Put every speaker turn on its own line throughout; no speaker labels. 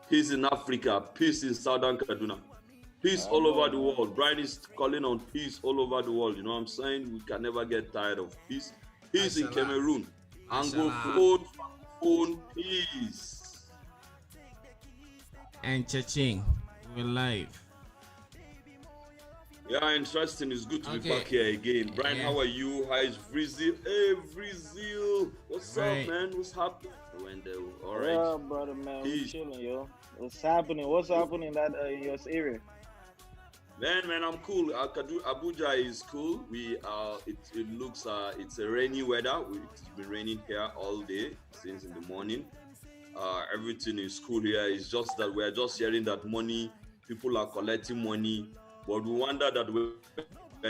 Peace in Africa, peace in Southern Kaduna, peace
I
all over
know,
the
man.
world. Brian is calling on peace all over the world. You know what I'm saying? We can never get tired of peace. Peace in
Mashallah.
Cameroon.
Mashallah.
Anglophone, francophone, peace.
And cha-ching. We're live.
Yeah, interesting. It's good to be
Okay.
back here again. Brian,
Yeah.
how are you? How is Vreezy? Hey, Vreezy. What's up,
Right.
man? What's happening? Wendell. All right.
Yeah, brother, man, we
Peace.
chilling, yo. What's happening? What's happening that in your area?
Man, I'm cool. Abuja is cool. It looks it's a rainy weather. It's been raining here all day since in the morning. Everything is cool here. It's just that we're just hearing that money, people are collecting money, but we wonder that we're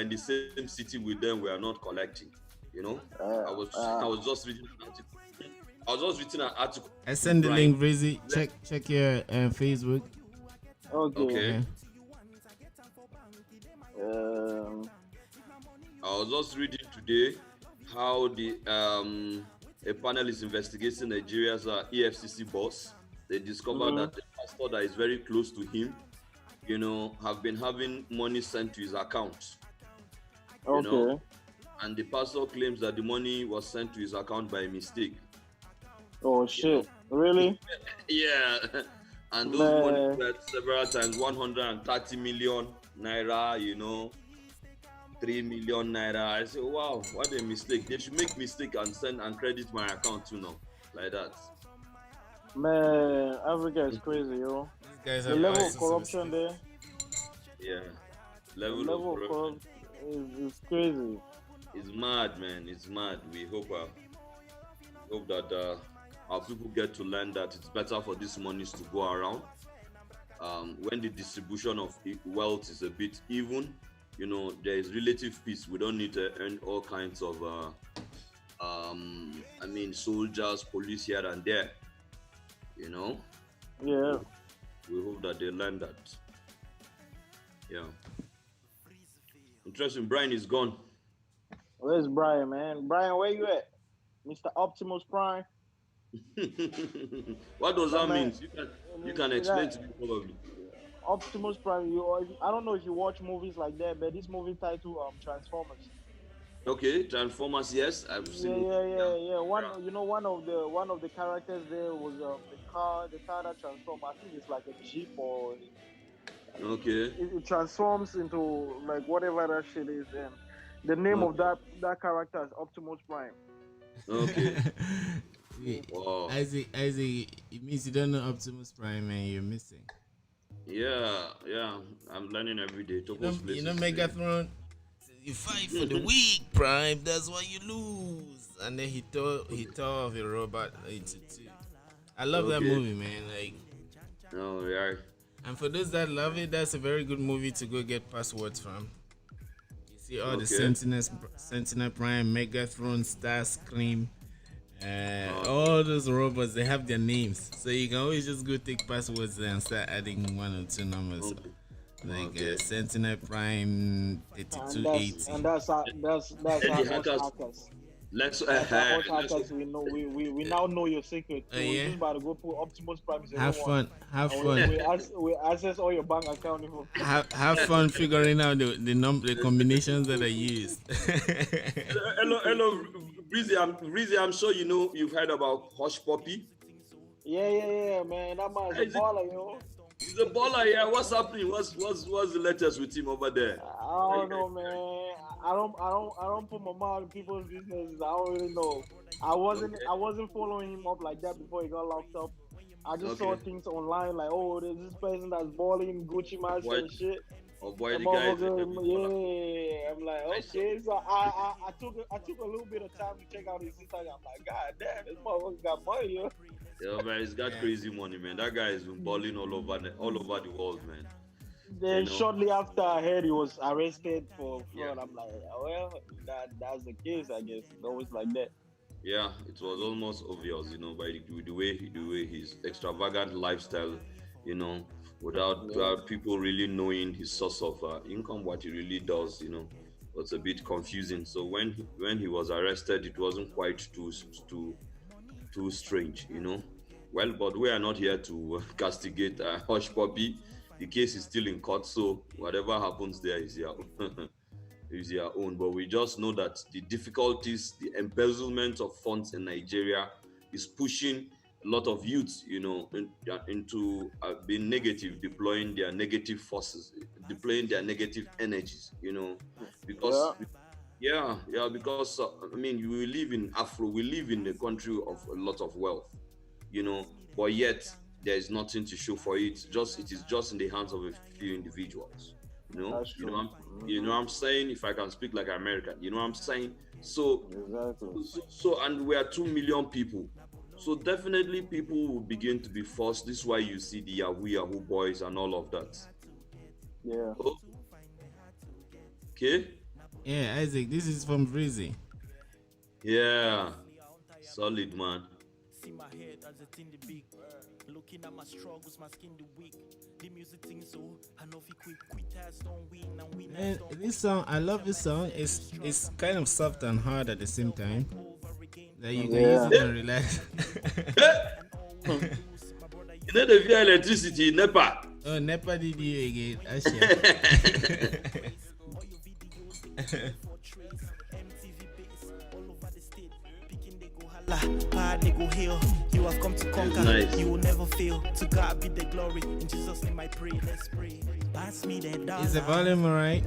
in the same city with them. We are not collecting. You know, I
Uh,
was I
uh,
was just reading an article. I was just reading an article
I
with
send the
Brian.
link, Vreezy. Check your Facebook.
okay.
Okay.
Yeah.
Um,
I was just reading today how the a panel is investigating Nigeria's EFCC boss. They discovered
mhm.
that the pastor that is very close to him, have been having money sent to his account, you know,
Okay.
and the pastor claims that the money was sent to his account by mistake,
Oh
you know.
shit. Really?
Yeah, and those money
Man.
were several times 130 million naira, 3 million naira. I say, wow, what a mistake. They should make mistake and send and credit my account too now. Like that.
Man, Africa is crazy, yo.
These guys
The
have
Yeah,
level
all
of
sorts of
corruption
stuff.
there,
yeah.
the
Level of
level of
corruption
corruption is crazy.
is mad, man. It's mad. We hope that our people get to learn that it's better for these monies to go around. When the distribution of wealth is a bit even, there is relative peace. We don't need to earn all kinds of soldiers, police here and there, you know.
Yeah.
We hope that they learn that. Yeah. Interesting. Brian is gone.
Where's Brian, man? Brian, where you at? Mr. Optimus Prime?
What does
That
that
man,
mean? You can explain to me probably.
Optimus Prime. I don't know if you watch movies like that, but this movie titled Transformers.
Okay, Transformers, yes, I've
Yeah,
seen.
yeah,
Yeah,
yeah, yeah.
yeah.
One of the characters there was the car that transforms. I think it's like a jeep or
Okay,
it transforms into like whatever that shit is. And the name of
okay,
that character is Optimus Prime.
okay.
Yeah.
Wow.
Isaac, it means you don't know Optimus Prime and you're missing.
Yeah, yeah. I'm learning every day. Topo's place
You know
is crazy.
Megatron? You fight for the weak, Prime. That's why you lose. And then he tore off a robot into two. I love that
Okay.
movie, man. Like,
Oh, yeah.
and for those that love it, that's a very good movie to go get passwords from. You see all the
Okay.
Sentinel Prime, Megatron, Starscream,
Okay.
all those robots. They have their names, so you can always just go take passwords there and start adding one or two numbers.
Okay.
Like
Okay.
Sentinel Prime
And that's
3280.
and that's how that's
And
how
the
us
hackers.
hackers.
Let's
That's how us
let's
hackers we know we now know your secret. So we're
Yeah.
just about to go put Optimus Prime is
Have
everyone.
fun. Have
And
fun.
we access all your bank account info.
Have fun figuring out the combinations that are used.
hello, Breezy. I'm sure you've heard about Hush Puppy.
Yeah, man. That man is a
Is it?
baller, yo.
He's a baller, yeah. What's happening? What's the latest with him over there?
I don't know, man. I don't put my mouth in people's business. I don't really know. I wasn't
Okay.
I wasn't following him up like that before he got locked up. I just saw
Okay.
things online like, oh, there's this person that's balling Gucci mask
Boy,
and shit.
oh boy,
That
the guy is a
motherfucker,
heavy baller.
yeah. I'm like,
I saw.
okay. So I took a little bit of time to check out his Instagram. I'm like, God damn, this motherfucker got money, yo.
Yeah, man, he's got
Yeah.
crazy money, man. That guy has been balling all over the world, man. You
Then
know.
shortly after, I heard he was arrested for
Yeah.
fraud. I'm like, well, that's the case, I guess. It's always like that.
Yeah, it was almost obvious, by the way his extravagant lifestyle, you know,
Yeah.
without people really knowing his source of income, what he really does, was a bit confusing. So when he was arrested, it wasn't quite too strange. Well, but we are not here to castigate Hush Puppy. The case is still in court, so whatever happens there is your is your own. But we just know that the difficulties, the embezzlement of funds in Nigeria is pushing a lot of youths, into being negative, deploying their negative forces, deploying their negative energies,
Yeah,
because yeah, because I mean, we live in Afro, we live in a country of a lot of wealth, but yet there is nothing to show for it. Just it is just in the hands of a few individuals.
that's true.
I'm saying, if I can speak like an American, you know what I'm saying? So,
Exactly.
and we are 2 million people. So definitely people will begin to be forced. This is why you see the Yahoo boys and all of that.
Yeah.
Oh, okay.
Yeah, Isaac, this is from Vreezy.
Yeah. Solid, man.
See my head as a thing the big. Looking at my struggles, my skin the weak. The music thing so I know if you quit quitters don't win and winners
And
don't
this song, I love this song. It's kind of soft and hard at the same time.
over again.
That you can use
Yeah.
it and relax.
You know the via electricity, NEPA.
Oh, Nepa did you again.
All your videos for trace, MTV base all over the state. Picking they go holla, bad they go hail. You have come to conquer,
Nice.
you will never fail. To God be the glory. In Jesus' name I pray, let's pray. Pass me the dollar,
Is the volume alright?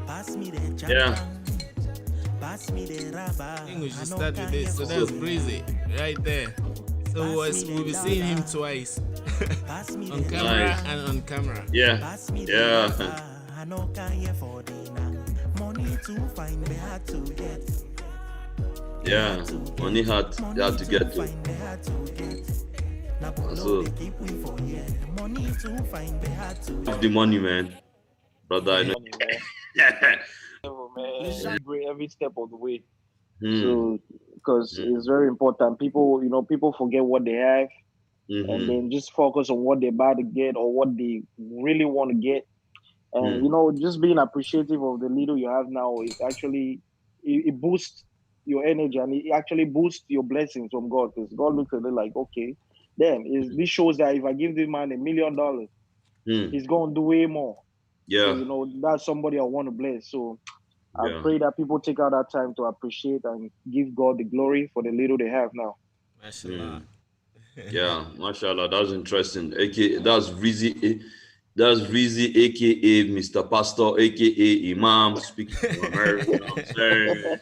pass me the jam,
Yeah.
pass me the rubber.
I think we should
I know
start with this. So that's Breezy right there. So we'll be seeing him twice
pass me
on
the
camera
Nice.
and on camera.
Yeah.
pass me the
Yeah.
rubber. I know can hear for dinner. Money to find, they hard to get.
Yeah. Money hard, you have to get to.
Find, they hard to get. Now, but
So-
they keep we for here. Money to find, they hard to
Have the money, man. Brother, I know.
Money, man. Level, man. Celebrate every step of the way.
Hmm.
So, because
Mm.
it's very important. People forget what they have, and
Mhm.
then just focus on what they're about to get or what they really want to get. And just being appreciative of the little you have now is actually it boosts your energy, and it actually boosts your blessings from God, because God looks at it like, okay, then this shows that if I give this man $1 million,
Hmm.
he's gonna do way more. So,
Yeah.
that's somebody I want to bless. So I
Yeah.
pray that people take out that time to appreciate and give God the glory for the little they have now.
Mashallah.
Yeah. Mashallah. That's interesting. That's Vreezy, aka Mr. Pastor, aka Imam, speaking from America. You know what I'm saying?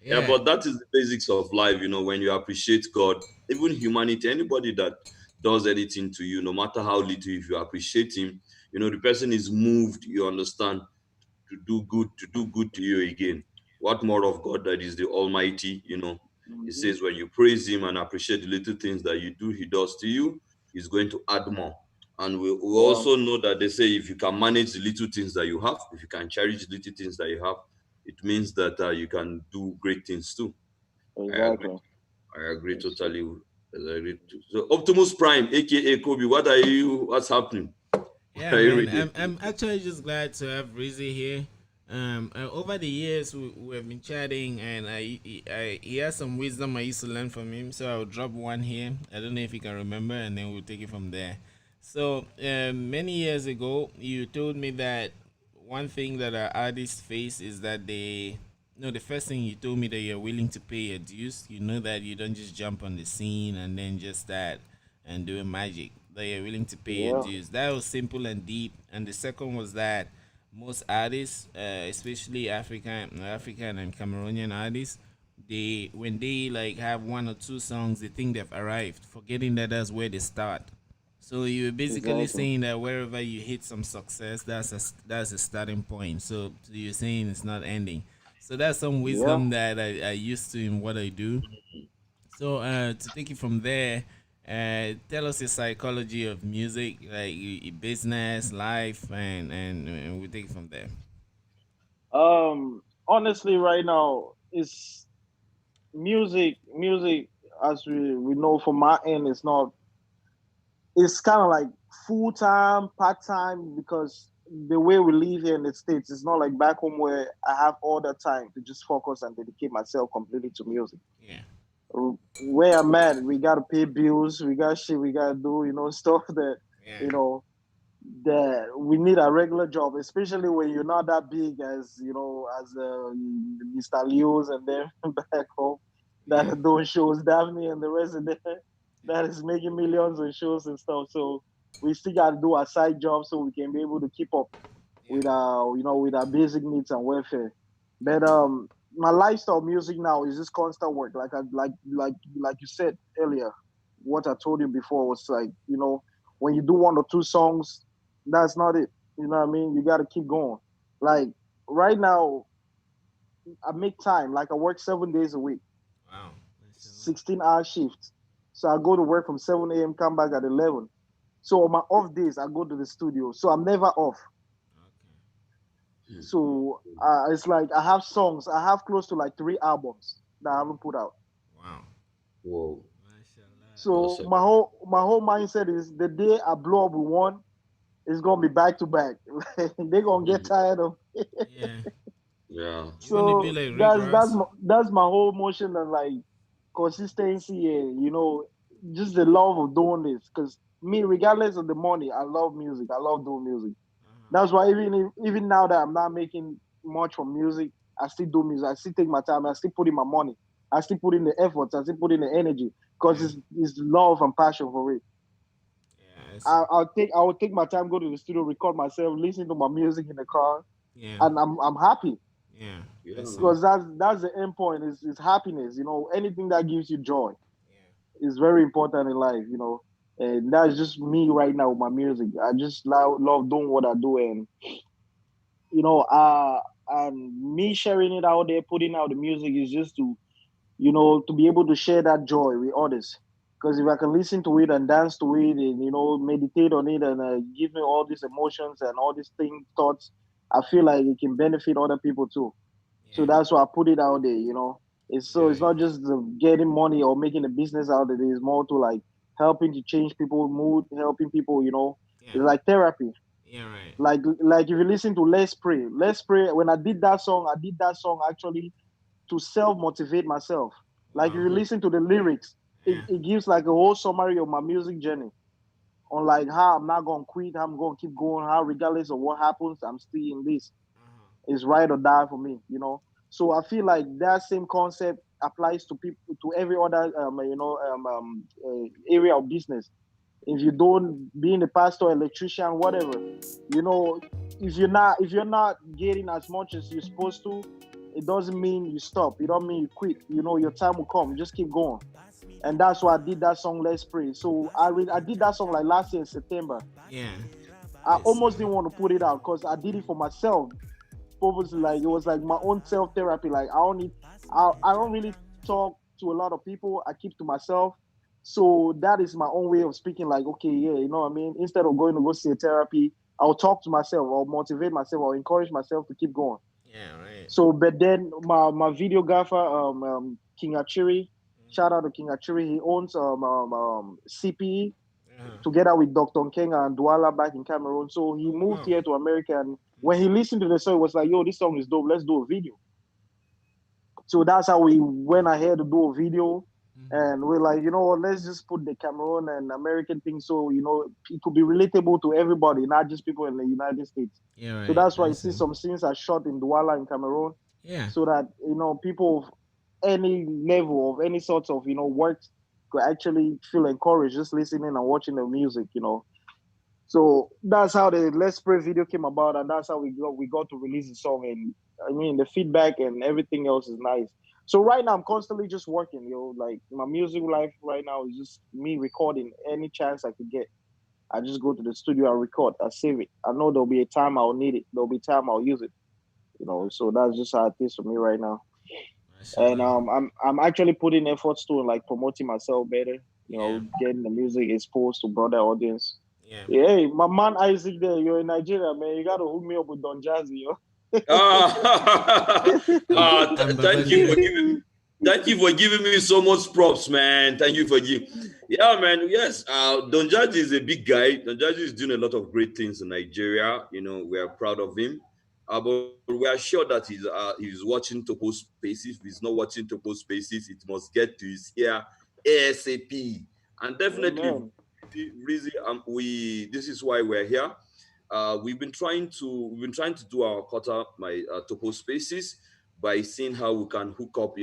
Yeah, but that is the basics of life, when you appreciate God, even humanity, anybody that does anything to you, no matter how little, if you appreciate him, the person is moved, you understand, to do good to you again. What more of God that is the Almighty, It
Mhm.
says when you praise him and appreciate the little things that you do, he does to you, he's going to add more. And we
Yeah,
also know that they say if you can manage the little things that you have, if you can cherish the little things that you have, it means that you can do great things too. I agree.
exactly.
I agree
Yes, sir.
totally. I agree too. So Optimus Prime, aka Kobe, what are you? What's happening? What
Yeah,
are you
man.
reading?
I'm actually just glad to have Rizzy here. Over the years we have been chatting, and he has some wisdom I used to learn from him. So I'll drop one here. I don't know if you can remember, and then we'll take it from there. So many years ago, you told me that one thing that our artists face is that they. No, the first thing you told me that you're willing to pay your dues. You know that you don't just jump on the scene and then just start and doing magic. That you're willing to pay your
Yeah,
dues. That was simple and deep. And the second was that most artists, especially African and Cameroonian artists, they when they like have one or two songs, they think they've arrived, forgetting that that's where they start. So you're basically
exactly.
saying that wherever you hit some success, that's a starting point. So you're saying it's not ending. So that's some
Yeah.
wisdom that I used to in what I do. So to take it from there, tell us the psychology of music, like business, life, and we take it from there.
Honestly, right now, it's music. Music, as we know from my end, it's not. It's kind of like full time, part time, because the way we live here in the States, it's not like back home where I have all the time to just focus and dedicate myself completely to music.
Yeah.
where I'm at, we gotta pay bills, we got shit we gotta do, stuff that,
Yeah.
you know, that we need a regular job, especially when you're not that big as, as Mr. Leos and them back home that
Yeah.
are doing shows, Daphne and the rest of them that is making millions on shows and stuff. So we still gotta do our side job so we can be able to keep up
Yeah.
with our basic needs and welfare.
Yeah.
But my lifestyle music now is just constant work. Like you said earlier, what I told you before was like, when you do one or two songs, that's not it. You know what I mean? You got to keep going. Like right now, I make time. Like I work 7 days a week,
Wow. Mashallah.
16-hour shifts. So I go to work from 7 a.m., come back at 11. So on my off days, I go to the studio. So I'm never off.
Okay.
So it's like I have songs. I have close to like 3 albums that I haven't put out.
Wow.
Whoa.
Mashallah.
So
Awesome.
my whole mindset is the day I blow up with one, it's gonna be back to back. They're gonna get tired of.
Yeah.
Yeah.
You want to be
So
like Rick
that's
Ross?
my whole motion and like consistency and just the love of doing this. Because me, regardless of the money, I love music. I love doing music.
Uh-huh.
That's why even now that I'm not making much from music, I still do music. I still take my time. I still put in my money. I still put in the efforts. I still put in the energy because
Yeah.
it's love and passion for it.
Yeah. I see.
I will take my time, go to the studio, record myself, listen to my music in the car,
Yeah.
and I'm happy
Yeah.
Yeah,
I see.
man.
because that's the end point is happiness. Anything that gives you joy
Yeah.
is very important in life. And that's just me right now with my music. I just love doing what I do, and you know, uh, and me sharing it out there, putting out the music is just to be able to share that joy with others. Because if I can listen to it and dance to it and, meditate on it and give me all these emotions and all these thoughts, I feel like it can benefit other people too. So
Yeah.
that's why I put it out there. It's
Right.
not just getting money or making a business out of it. It's more to like helping to change people's mood, helping people.
Yeah.
It's like therapy.
Yeah. Right.
Like if you listen to Let's Pray. Let's Pray, when I did that song actually to self motivate myself. Like if
Wow.
you listen to the lyrics, it,
Yeah.
it gives like a whole summary of my music journey on like how I'm not gonna quit, how I'm gonna keep going, how regardless of what happens, I'm still in this.
Uh-huh.
It's right or die for me. So I feel like that same concept applies to people to every other area of business. If you don't being a pastor, electrician, whatever, you know, if you're not getting as much as you're supposed to, it doesn't mean you stop. It don't mean you quit. Your time will come. Just keep going. And that's why I did that song Let's Pray. So I did that song like last year in September.
Yeah.
I
I see.
almost didn't want to put it out because I did it for myself. Purposely, like it was like my own self therapy. Like I don't really talk to a lot of people. I keep to myself. So that is my own way of speaking. Like, okay, yeah, you know what I mean. Instead of going to go see a therapy, I'll talk to myself. I'll motivate myself. I'll encourage myself to keep going.
Yeah. Right.
So, but then my videographer, King Achiri, shout out to King Achiri. He owns CPE
Uh-huh.
together with Dr. Nkenga and Douala back in Cameroon. So he
Oh
moved
wow.
here to America, and when he listened to the song, he was like, "Yo, this song is dope. Let's do a video." So that's how we went ahead to do a video.
Mm-hmm.
And we're like, you know what, let's just put the Cameroon and American thing so, it could be relatable to everybody, not just people in the United States.
Yeah.
So
Right.
that's why
I
you see
see.
some scenes are shot in Douala in Cameroon
Yeah.
so that, people of any level of any sorts of, work could actually feel encouraged just listening and watching the music. So that's how the Let's Pray video came about, and that's how we got to release the song. And I mean, the feedback and everything else is nice. So right now, I'm constantly just working. Like my music life right now is just me recording any chance I could get. I just go to the studio and record. I save it. I know there'll be a time I'll need it. There'll be time I'll use it. So that's just how it is for me right now. And
Mashallah.
I'm actually putting efforts to like promoting myself better.
Yeah.
Getting the music exposed to broader audience.
Yeah.
Yeah, hey, my man Isaac there, you're in Nigeria, man. You gotta hook me up with Don Jazzy.
I'm
Thank you for
Babangida.
giving me so much props, man. Thank you for giving. Yeah, man. Yes, Don Judge is a big guy. Don Judge is doing a lot of great things in Nigeria. We are proud of him. But we are sure that he's watching Topo Spaces. If he's not watching Topo Spaces, it must get to his ear ASAP. And definitely,
Amen.
Breezy, we this is why we're here. We've been trying to do our quarter my Topo Spaces by seeing how we can hook up,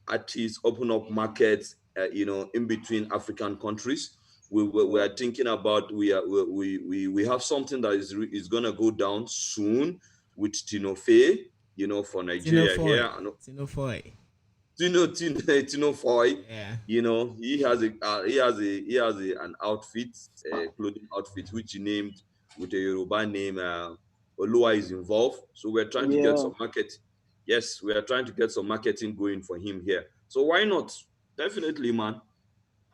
artists, open up markets, in between African countries. We
Yeah.
are thinking about we have something that is gonna go down soon with Tino Fey, for
Tino
Nigeria
Foy.
here. And
Tino Foy.
Tino Foy,
Yeah.
he has an outfit, a clothing outfit, which he named with a Yoruba name. Olua is involved, so we're trying to get
Yeah.
some market. Yes, we are trying to get some marketing going for him here. So why not? Definitely, man.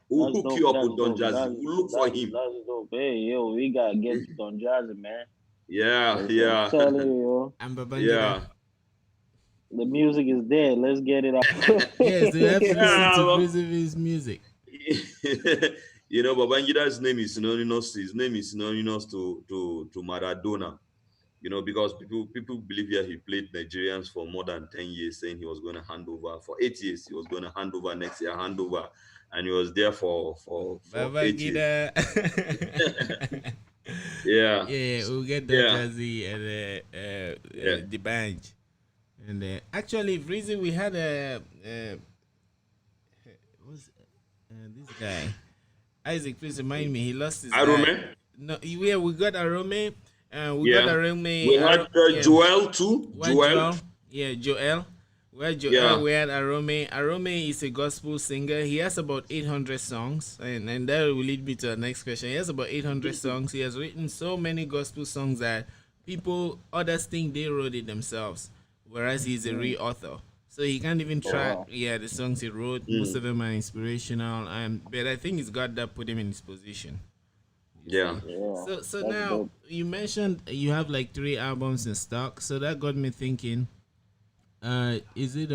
We'll
That's
hook
dope.
you up
That's
with Don
dope.
Jazzy.
That's
We'll look for
that's
him.
that's dope. Hey, yo, we gotta get to Don Jazzy, man.
Yeah,
'Cause I'm
yeah,
telling you, yo,
And Babangida.
yeah,
the music is there. Let's get it out.
Yes, they have to listen
yeah.
to
Well,
Vreezy Ville's music.
Babangida's name is synonymous. His name is synonymous to Maradona. Because people believe here he played Nigerians for more than 10 years, saying he was going to hand over for 8 years. He was going to hand over next year, hand over, and he was there for 8 years.
Babangida.
Yeah,
Yeah, we'll get Don
yeah,
Jazzy and
yeah.
the band. And actually, Vreezy, we had what's this guy? Isaac, please remind me. He lost his guy.
Arome.
No, yeah, we got Arome. We got
Yeah, we
Arome.
had
Yeah,
Joel too.
what
Joel.
Joel? Yeah, Joel. Well, Joel,
Yeah.
we had Arome. Arome is a gospel singer. He has about 800 songs, and that will lead me to the next question. He has about 800 songs. He has written so many gospel songs that others think they wrote it themselves, whereas he's a real author. So he can't even
Oh,
track.
wow.
Yeah, the songs he wrote, most of
Mm,
them are inspirational. But I think it's God that put him in his position. You
yeah.
see.
Yeah,
So
that's
now
dope.
you mentioned you have like 3 albums in stock. So that got me thinking. Is it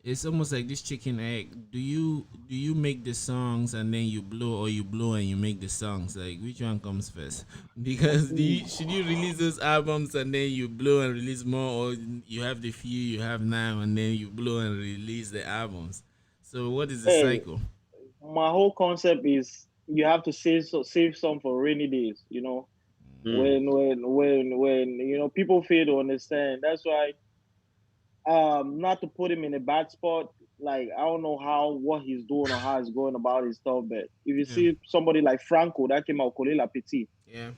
It's almost like this chicken egg. Do you make the songs and then you blow, or you blow and you make the songs? Like which one comes first? Because should you release those albums and then you blow and release more, or you have the few you have now and then you blow and release the albums? So what is the
Hey,
cycle?
my whole concept is you have to save some for rainy days.
Mm,
When people fail to understand. That's why not to put him in a bad spot. Like I don't know what he's doing or how he's going about his stuff, but if you
Yeah,
see somebody like Franco that came out Kolela Petit,
yeah.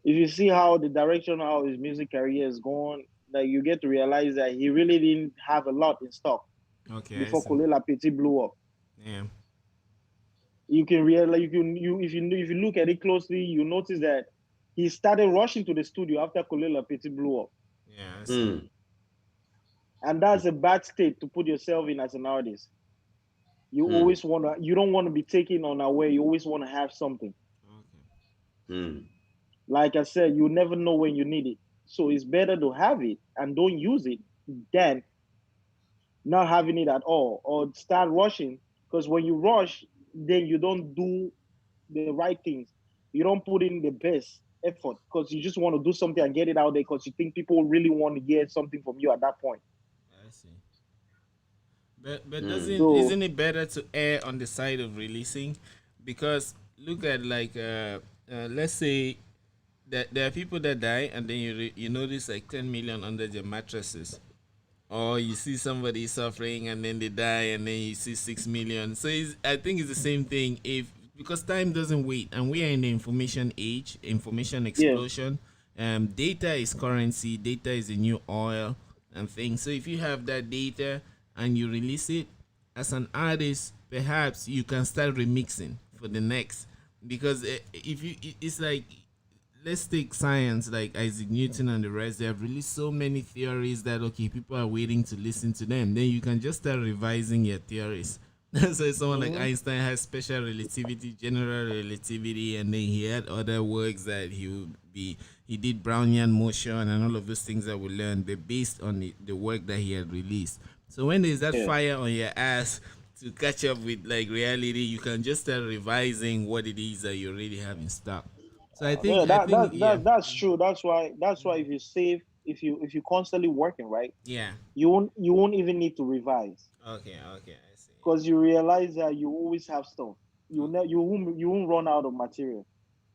if you see how the direction how his music career is going, like you get to realize that he really didn't have a lot in stock
Okay, I
before
see.
Kolela Petit blew up.
Yeah,
You can realize if you look at it closely, you notice that he started rushing to the studio after Kolela Petit blew up,
yeah, I see.
mm,
and that's a bad state to put yourself in as an artist.
mm,
You don't want to be taken unaware. You always want to have something.
Okay.
mm,
Like I said, you never know when you need it. So it's better to have it and don't use it than not having it at all or start rushing. Because when you rush, then you don't do the right things. You don't put in the best effort because you just want to do something and get it out there because you think people really want to hear something from you at that point.
I see. But
mm,
doesn't
So
isn't it better to err on the side of releasing? Because look at like let's say that there are people that die and then you notice like 10 million under their mattresses, or you see somebody suffering and then they die and then you see 6 million. So I think it's the same thing. If because time doesn't wait and we are in the information age, information
yeah,
explosion. Data is currency, data is the new oil and things. So if you have that data and you release it as an artist, perhaps you can start remixing for the next. Because if you it's like, let's take science like Isaac Newton and the rest. They have released so many theories that okay, people are waiting to listen to them. Then you can just start revising your theories. So someone like
hmm
Einstein has special relativity, general relativity, and then he had other works that he did Brownian motion and all of those things that we learned, but based on the work that he had released. So when there's that
yeah,
fire on your ass to catch up with like reality, you can just start revising what it is that you already have in stock. So I
Yeah,
think I think yeah.
that's true. That's why if you save, if you constantly working, right,
Yeah.
you won't even need to revise
Okay, okay, I see.
because you realize that you always have stuff.
Okay.
You won't run out of material.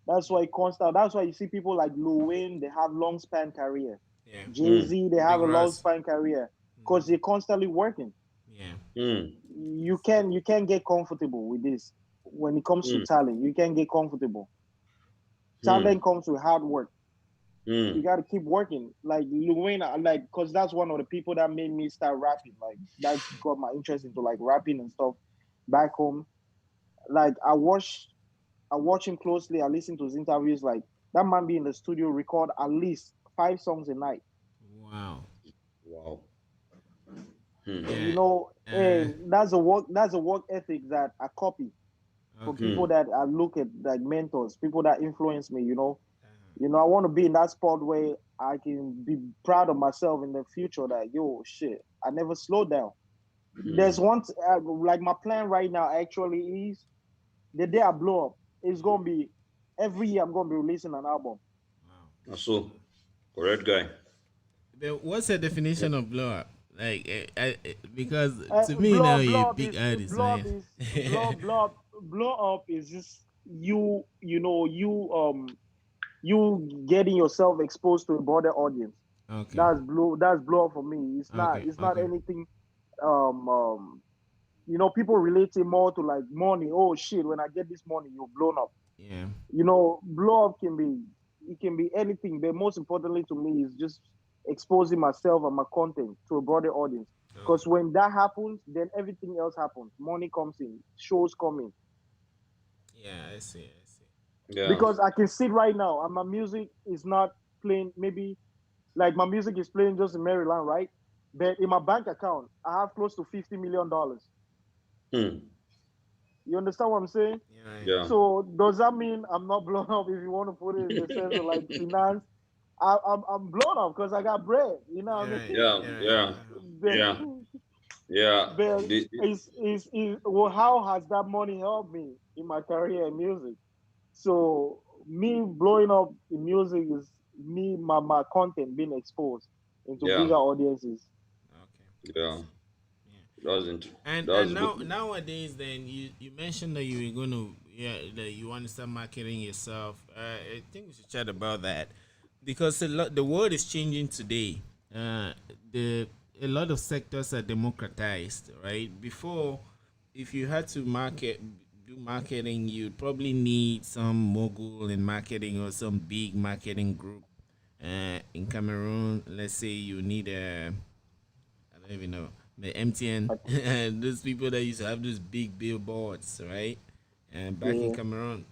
That's why constant. That's why you see people like Lil Wayne, they have long span career.
Yeah.
Jay
Mm,
Z, they have
Big
a long
Russ.
span career because
Hmm.
they're constantly working.
Yeah.
mm,
You can't get comfortable with this when it comes to
mm,
talent. You can't get comfortable.
mm,
Talent comes with hard work. You
mm,
got to keep working. Like Lil Wayne, like, cause that's one of the people that made me start rapping. Like that got my interest into like rapping and stuff back home. Like I watch him closely. I listen to his interviews. Like that man be in the studio record at least 5 songs a night.
Wow.
wow. Hmm,
Yeah.
And that's a work ethic that I copy from
Okay.
hmm,
people that I look at like mentors, people that influence me.
Uh-huh.
I want to be in that spot where I can be proud of myself in the future. That yo shit, I never slowed down. There's
hmm.
one like my plan right now actually is the day I blow up. It's gonna be every year I'm gonna be releasing an album.
Wow.
So, correct guy.
But what's the definition of blow up? Like, because to me
Blow
now
up,
you're
blow
a
up
big
is
artist,
blow up
man.
is blow up is just you getting yourself exposed to a broader audience.
Okay.
That's blow up for me. It's not
Okay.
it's not
Okay.
anything. Um, um, people relate it more to like money. Oh shit! When I get this money, you're blown up.
Yeah.
Blow up can be anything, but most importantly to me is just exposing myself and my content to a broader audience. Because
Okay.
when that happens, then everything else happens. Money comes in, shows come in.
Yeah, I see. I see.
Yeah.
Because I can sit right now and my music is not playing. Maybe like my music is playing just in Maryland, right? But in my bank account, I have close to $50 million.
Hmm.
You understand what I'm saying?
Yeah. Right.
Yeah.
So does that mean I'm not blown up if you want to put it in the sense of like finance? I'm blown up because I got bread. You know what
Yeah.
I
Right.
mean?
Yeah.
Yeah. Right.
Yeah.
But,
Yeah. Yeah.
but
The-
well, how has that money helped me in my career in music? So me blowing up in music is me my content being exposed into bigger
yeah.
audiences.
Okay. I
Yeah.
see. Yeah.
Doesn't.
And
That's good.
now nowadays, then you mentioned that you were going to, yeah, that you want to start marketing yourself. I think we should chat about that because the world is changing today. The A lot of sectors are democratized, right? Before, if you had to do marketing, you'd probably need some mogul in marketing or some big marketing group. In Cameroon, let's say you need a, I don't even know, the MTN,
But,
and those people that used to have those big billboards, right? And back in
yeah.
Cameroon,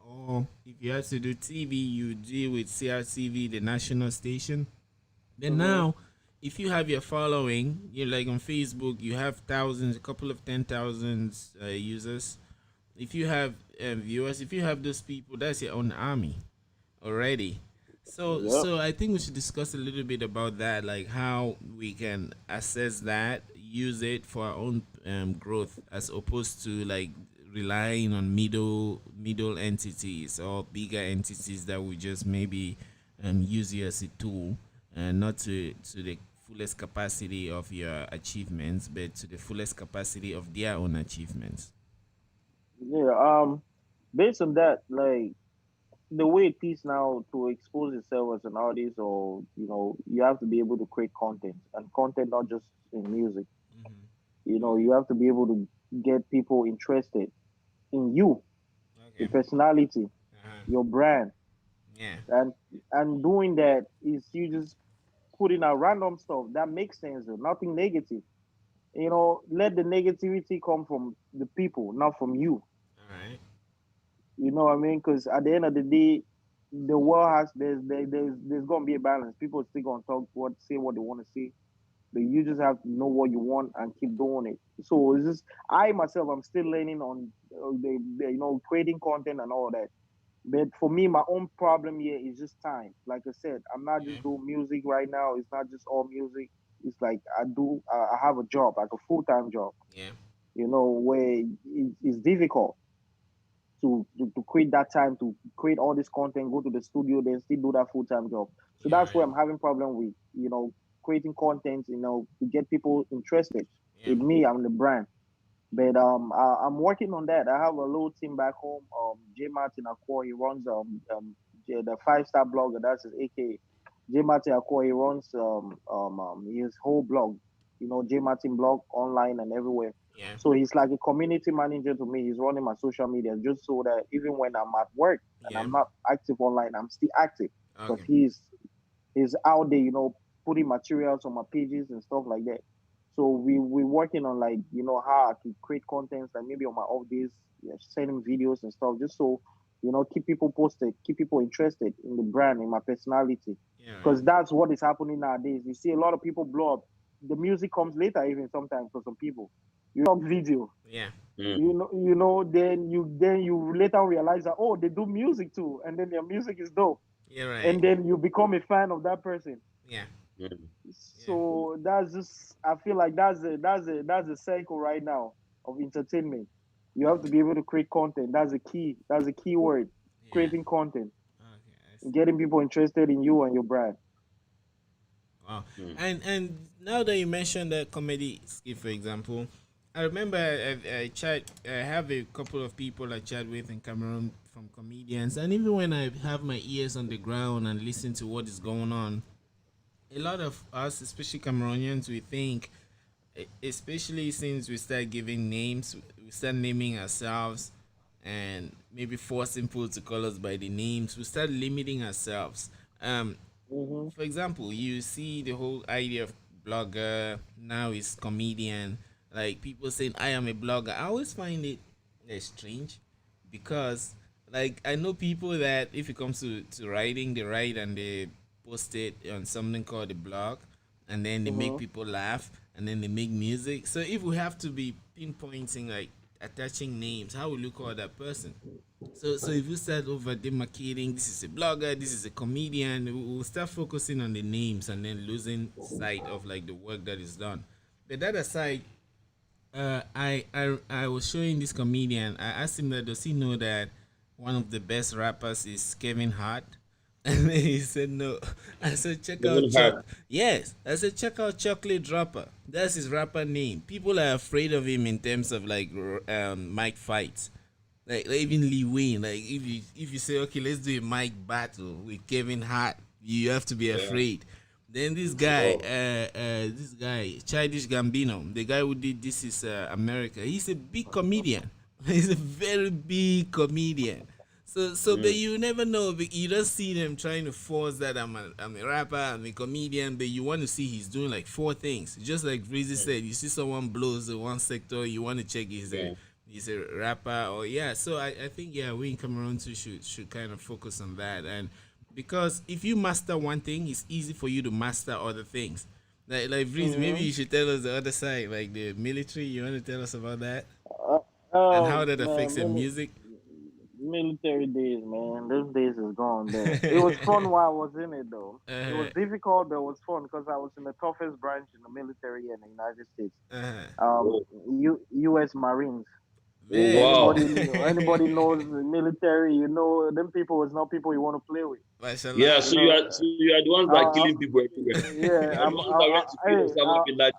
or if you had to do TV, you deal with CRTV, the national station. Then
Hmm.
now, if you have your following, you're like on Facebook, you have thousands, a couple of 10,000 users. If you have viewers, if you have those people, that's your own army already.
Yep.
So I think we should discuss a little bit about that, like how we can assess that, use it for our own growth, as opposed to like relying on middle entities or bigger entities that we just maybe use you as a tool, and not to the fullest capacity of your achievements, but to the fullest capacity of their own achievements.
Yeah. Based on that, like the way it is now to expose yourself as an artist, or you have to be able to create content, and content not just in music.
Mm-hmm.
You have to be able to get people interested in you, your
Okay.
personality,
Uh-huh.
your brand,
Yeah.
and doing that is you just putting out random stuff that makes sense, though, nothing negative. Let the negativity come from the people, not from you.
All right.
You know what I mean? Because at the end of the day, the world has there's gonna be a balance. People are still gonna say what they want to say, but you just have to know what you want and keep doing it. So it's just I myself, I'm still learning on creating content and all that. But for me, my own problem here is just time. Like I said, I'm not
Yeah.
just doing music right now. It's not just all music. It's like I have a job, like a full time job.
Yeah.
Where it's difficult. to create that time to create all this content, go to the studio, then still do that full time job. So
Yeah,
that's where
right.
I'm having problem with, creating content, to get people interested
Yeah.
in me. I'm the brand. But I'm working on that. I have a little team back home. J Martin Akwa, he runs the 5 star blogger. That's his AK. J Martin Akwa, he runs his whole blog. J Martin blog online and everywhere.
Yeah.
So he's like a community manager to me. He's running my social media just so that even when I'm at work and
Yeah.
I'm not active online, I'm still active because
Okay.
he's out there, putting materials on my pages and stuff like that. So we're working on, like, how I can create contents, like maybe on my off days, yeah, sending videos and stuff, just so keep people posted, keep people interested in the brand, in my personality,
Yeah, right.
because that's what is happening nowadays. You see a lot of people blow up. The music comes later, even sometimes for some people. You talk video,
Yeah.
Mm.
then you later realize that, oh, they do music too, and then their music is dope,
Yeah, right.
and then you become a fan of that person.
Yeah.
Mm.
Yeah.
So that's just, I feel like that's a cycle right now of entertainment. You have to be able to create content. That's a key. That's a key word.
Yeah.
Creating content,
Okay, I see.
getting people interested in you and your brand.
Wow.
Mm.
And now that you mentioned that comedy skit, for example, I remember I have a couple of people I chat with in Cameroon from comedians, and even when I have my ears on the ground and listen to what is going on, a lot of us, especially Cameroonians, we think, especially since we start giving names, we start naming ourselves, and maybe forcing people to call us by the names. We start limiting ourselves. Um,
Mm-hmm.
for example, you see the whole idea of blogger now is comedian. Like people saying I am a blogger. I always find it strange because like I know people that if it comes to writing, they write and they post it on something called a blog, and then they make
Mm-hmm.
people laugh, and then they make music. So if we have to be pinpointing, like attaching names, how will you call that person? So if you start over demarcating, this is a blogger, this is a comedian, we'll start focusing on the names and then losing sight of like the work that is done. But that aside, I was showing this comedian. I asked him that does he know that one of the best rappers is Kevin Hart, and then he said no. I said check out
Even
Chuck.
her.
Yes, I said check out Chocolate Dropper. That's his rapper name. People are afraid of him in terms of like mic fights. Like even Lee Wayne, like if you say okay, let's do a mic battle with Kevin Hart, you have to be
Yeah.
afraid. Then
Oh.
this guy, Childish Gambino, the guy who did This Is America, he's a big comedian. He's a very big comedian. But
Mm.
you never know. But you don't see them trying to force that I'm a rapper, I'm a comedian, but you want to see he's doing like four things. Just like Vreezy
Mm.
said, you see someone blows in one sector, you want to check
Yeah.
he's a rapper or yeah. So I think yeah, we in Cameroon too should kind of focus on that, and because if you master one thing, it's easy for you to master other things. Like Breeze, maybe
Mm-hmm.
you should tell us the other side, like the military. You want to tell us about that
Uh,
and how that affects
man,
the music?
military days, man. Those days is gone. There. It was fun while I was in it, though. It was
uh,
difficult, but it was fun because I was in the toughest branch in the military in the United States.
uh,
Oh.
U.S. Marines.
Oh,
man.
wow.
Anybody knows the military, them people is not people you want to play with.
Yeah,
Mashallah.
You know,
so you are the ones that are killing people everywhere.
yeah,
You are the ones that went to kill Osama bin Laden.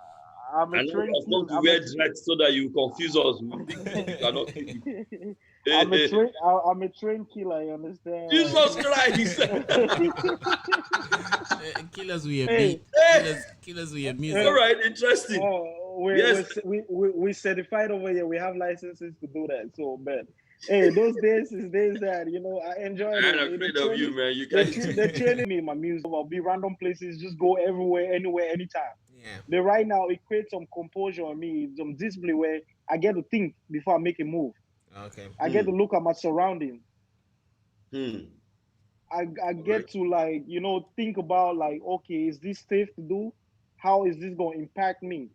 I'm a
And now you
trained
have come
kill.
to wear dreads so that you confuse us. We think you cannot kill people. Hey, hey.
I'm a trained killer. You understand?
Jesus Christ.
Kill us with your
Hey,
beat.
Hey.
Kill us with your
All
music.
right, interesting. Yes.
we certified over here. We have licenses to do that. So, man, hey, those days is days that I enjoyed
I'm
it. The
afraid of you,
training,
man. You can't do
the training me in my music. I'll be random places, just go everywhere, anywhere, anytime.
Yeah.
But right now, it creates some composure on me, some discipline where I get to think before I make a move.
Okay.
I get to
Hmm.
look at my surroundings.
Hmm.
I
All right.
get to, like, think about, like, okay, is this safe to do? How is this going to impact me,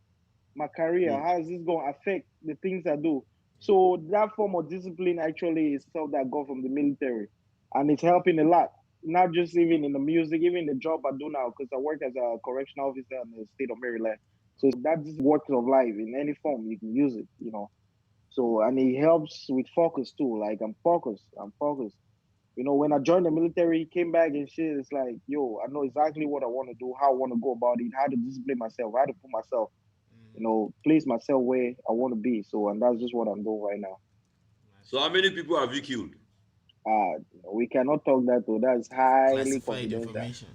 my career?
Hmm.
How is this going to affect the things I do? So that form of discipline actually is stuff that I got from the military, and it's helping a lot. Not just even in the music, even the job I do now, because I work as a correctional officer in the state of Maryland. So that just works of life in any form you can use it. So and it helps with focus too. Like I'm focused. I'm focused. When I joined the military, came back and shit, it's like, yo, I know exactly what I want to do, how I want to go about it, how to discipline myself, how to put myself, place myself where I want to be. So, and that's just what I'm doing right now.
So how many people have you killed?
Uh, we cannot talk that though. That's highly
Classified
confidential.
information.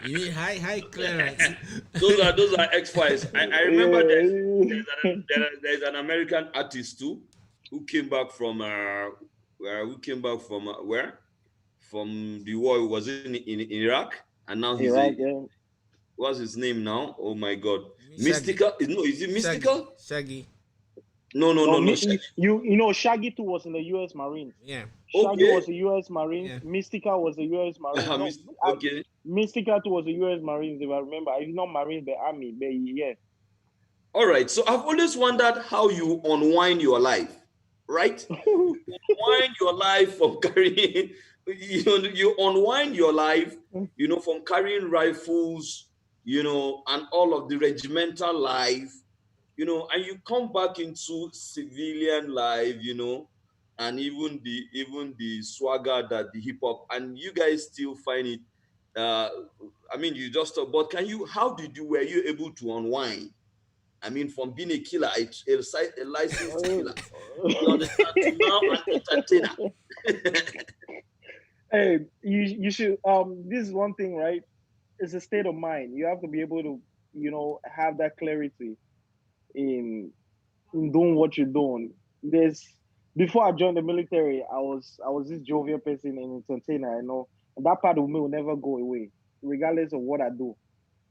You need high clearance.
Those are X-Files. I remember
Yeah.
there's an American artist too who came back from where? From the war. Was in Iraq, and now he's a
Iraq, yeah.
what's his name now? Oh my God,
Shaggy.
Mystical? No, is it
Shaggy.
Mystical?
Shaggy.
No, no,
No,
no, no.
Shaggy too was in the U.S. Marines.
Yeah.
Shaggy
Okay.
was a U.S. Marines.
Yeah.
Mystica was a U.S. Marine. No,
Okay.
Mystica too was a U.S. Marines. If I remember, it's not Marines, but Army. But yeah.
All right. So I've always wondered how you unwind your life, right? You unwind your life from carrying, you unwind your life, from carrying rifles, and all of the regimental life, and you come back into civilian life, and even the swagger that the hip hop, and you guys still find it. Uh, I mean, you just talk, but how were you able to unwind? I mean, from being a killer, a licensed killer, you understand, to now an entertainer.
Hey, you should this is one thing, right? It's a state of mind. You have to be able to, have that clarity in doing what you're doing. There's Before I joined the military, I was this jovial person and entertainer, and that part of me will never go away, regardless of what I do.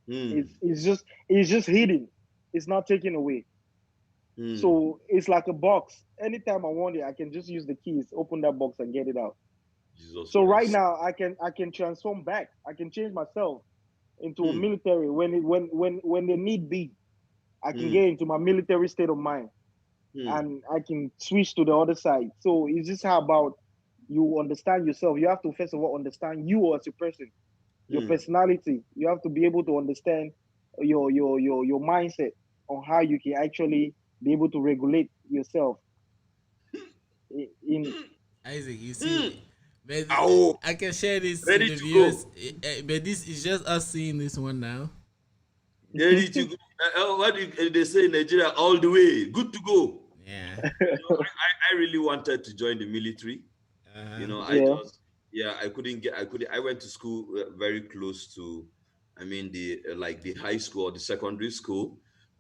Hmm.
It's just hidden. It's not taken away.
Hmm.
So it's like a box. Anytime I want it, I can just use the keys, open that box, and get it out.
Jesus
So right
Christ.
now, I can transform back. I can change myself into a
Hmm.
military when the need be. I can
Hmm.
get into my military state of mind,
Hmm.
and I can switch to the other side. So it's just how about you understand yourself. You have to first of all understand you as a person, your
Hmm.
personality. You have to be able to understand your mindset on how you can actually be able to regulate yourself in.
Isaac, you
Hmm.
see, but
Oh,
I can share this to
ready
the
to
viewers,
go.
but this is just us seeing this one now.
Ready to go. What do they say in Nigeria? All the way. Good to go.
Yeah.
I really wanted to join the military. I
Yeah,
just, yeah, I couldn't get, I couldn't, I went to school very close to, I mean, the high school or the secondary school,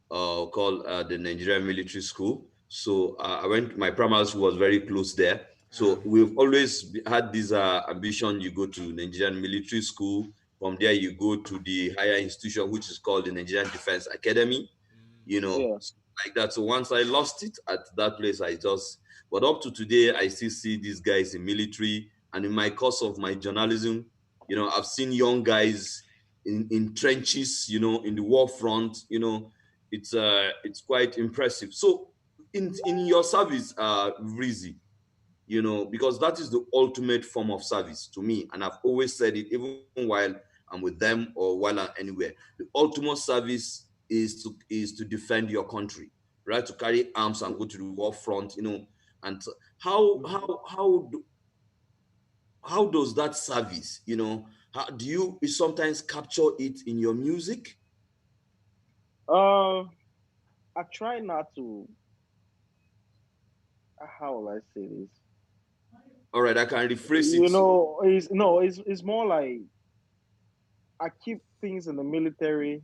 called the Nigerian Military School. So my primary school was very close there. So we've always had this ambition. You go to Nigerian Military School. From there, you go to the higher institution, which is called the Nigerian Defense Academy,
yeah.
like that. So once I lost it at that place, but up to today, I still see these guys in military. And in my course of my journalism, I've seen young guys in trenches, in the war front, it's quite impressive. So in your service, Vreezy, because that is the ultimate form of service to me. And I've always said it, even while I'm with them or while I'm anywhere. The ultimate service is to defend your country, right? To carry arms and go to the war front, And how does that service, how do you sometimes capture it in your music?
Uh, I try not to. How will I say this?
All right, I can rephrase it.
It's more like I keep things in the military.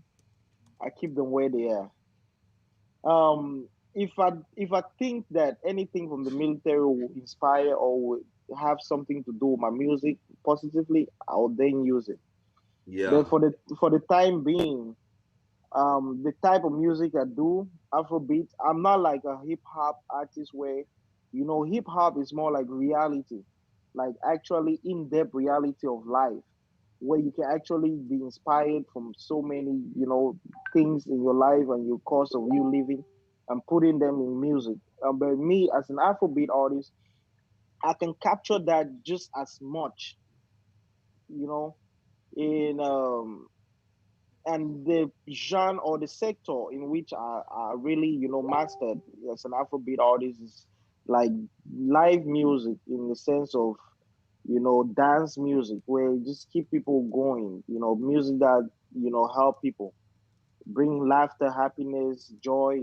I keep them where they are. If I think that anything from the military will inspire or will have something to do with my music positively, I'll then use it.
Yeah.
But for the time being, the type of music I do, Afrobeat, I'm not like a hip hop artist where, hip hop is more like reality, like actually in depth reality of life, where you can actually be inspired from so many, things in your life and your course of you living and putting them in music. But me as an Afrobeat artist, I can capture that just as much, you know, in and the genre or the sector in which I really, mastered as an Afrobeat artist is like live music in the sense of, dance music where you just keep people going, music that, help people bring laughter, happiness, joy,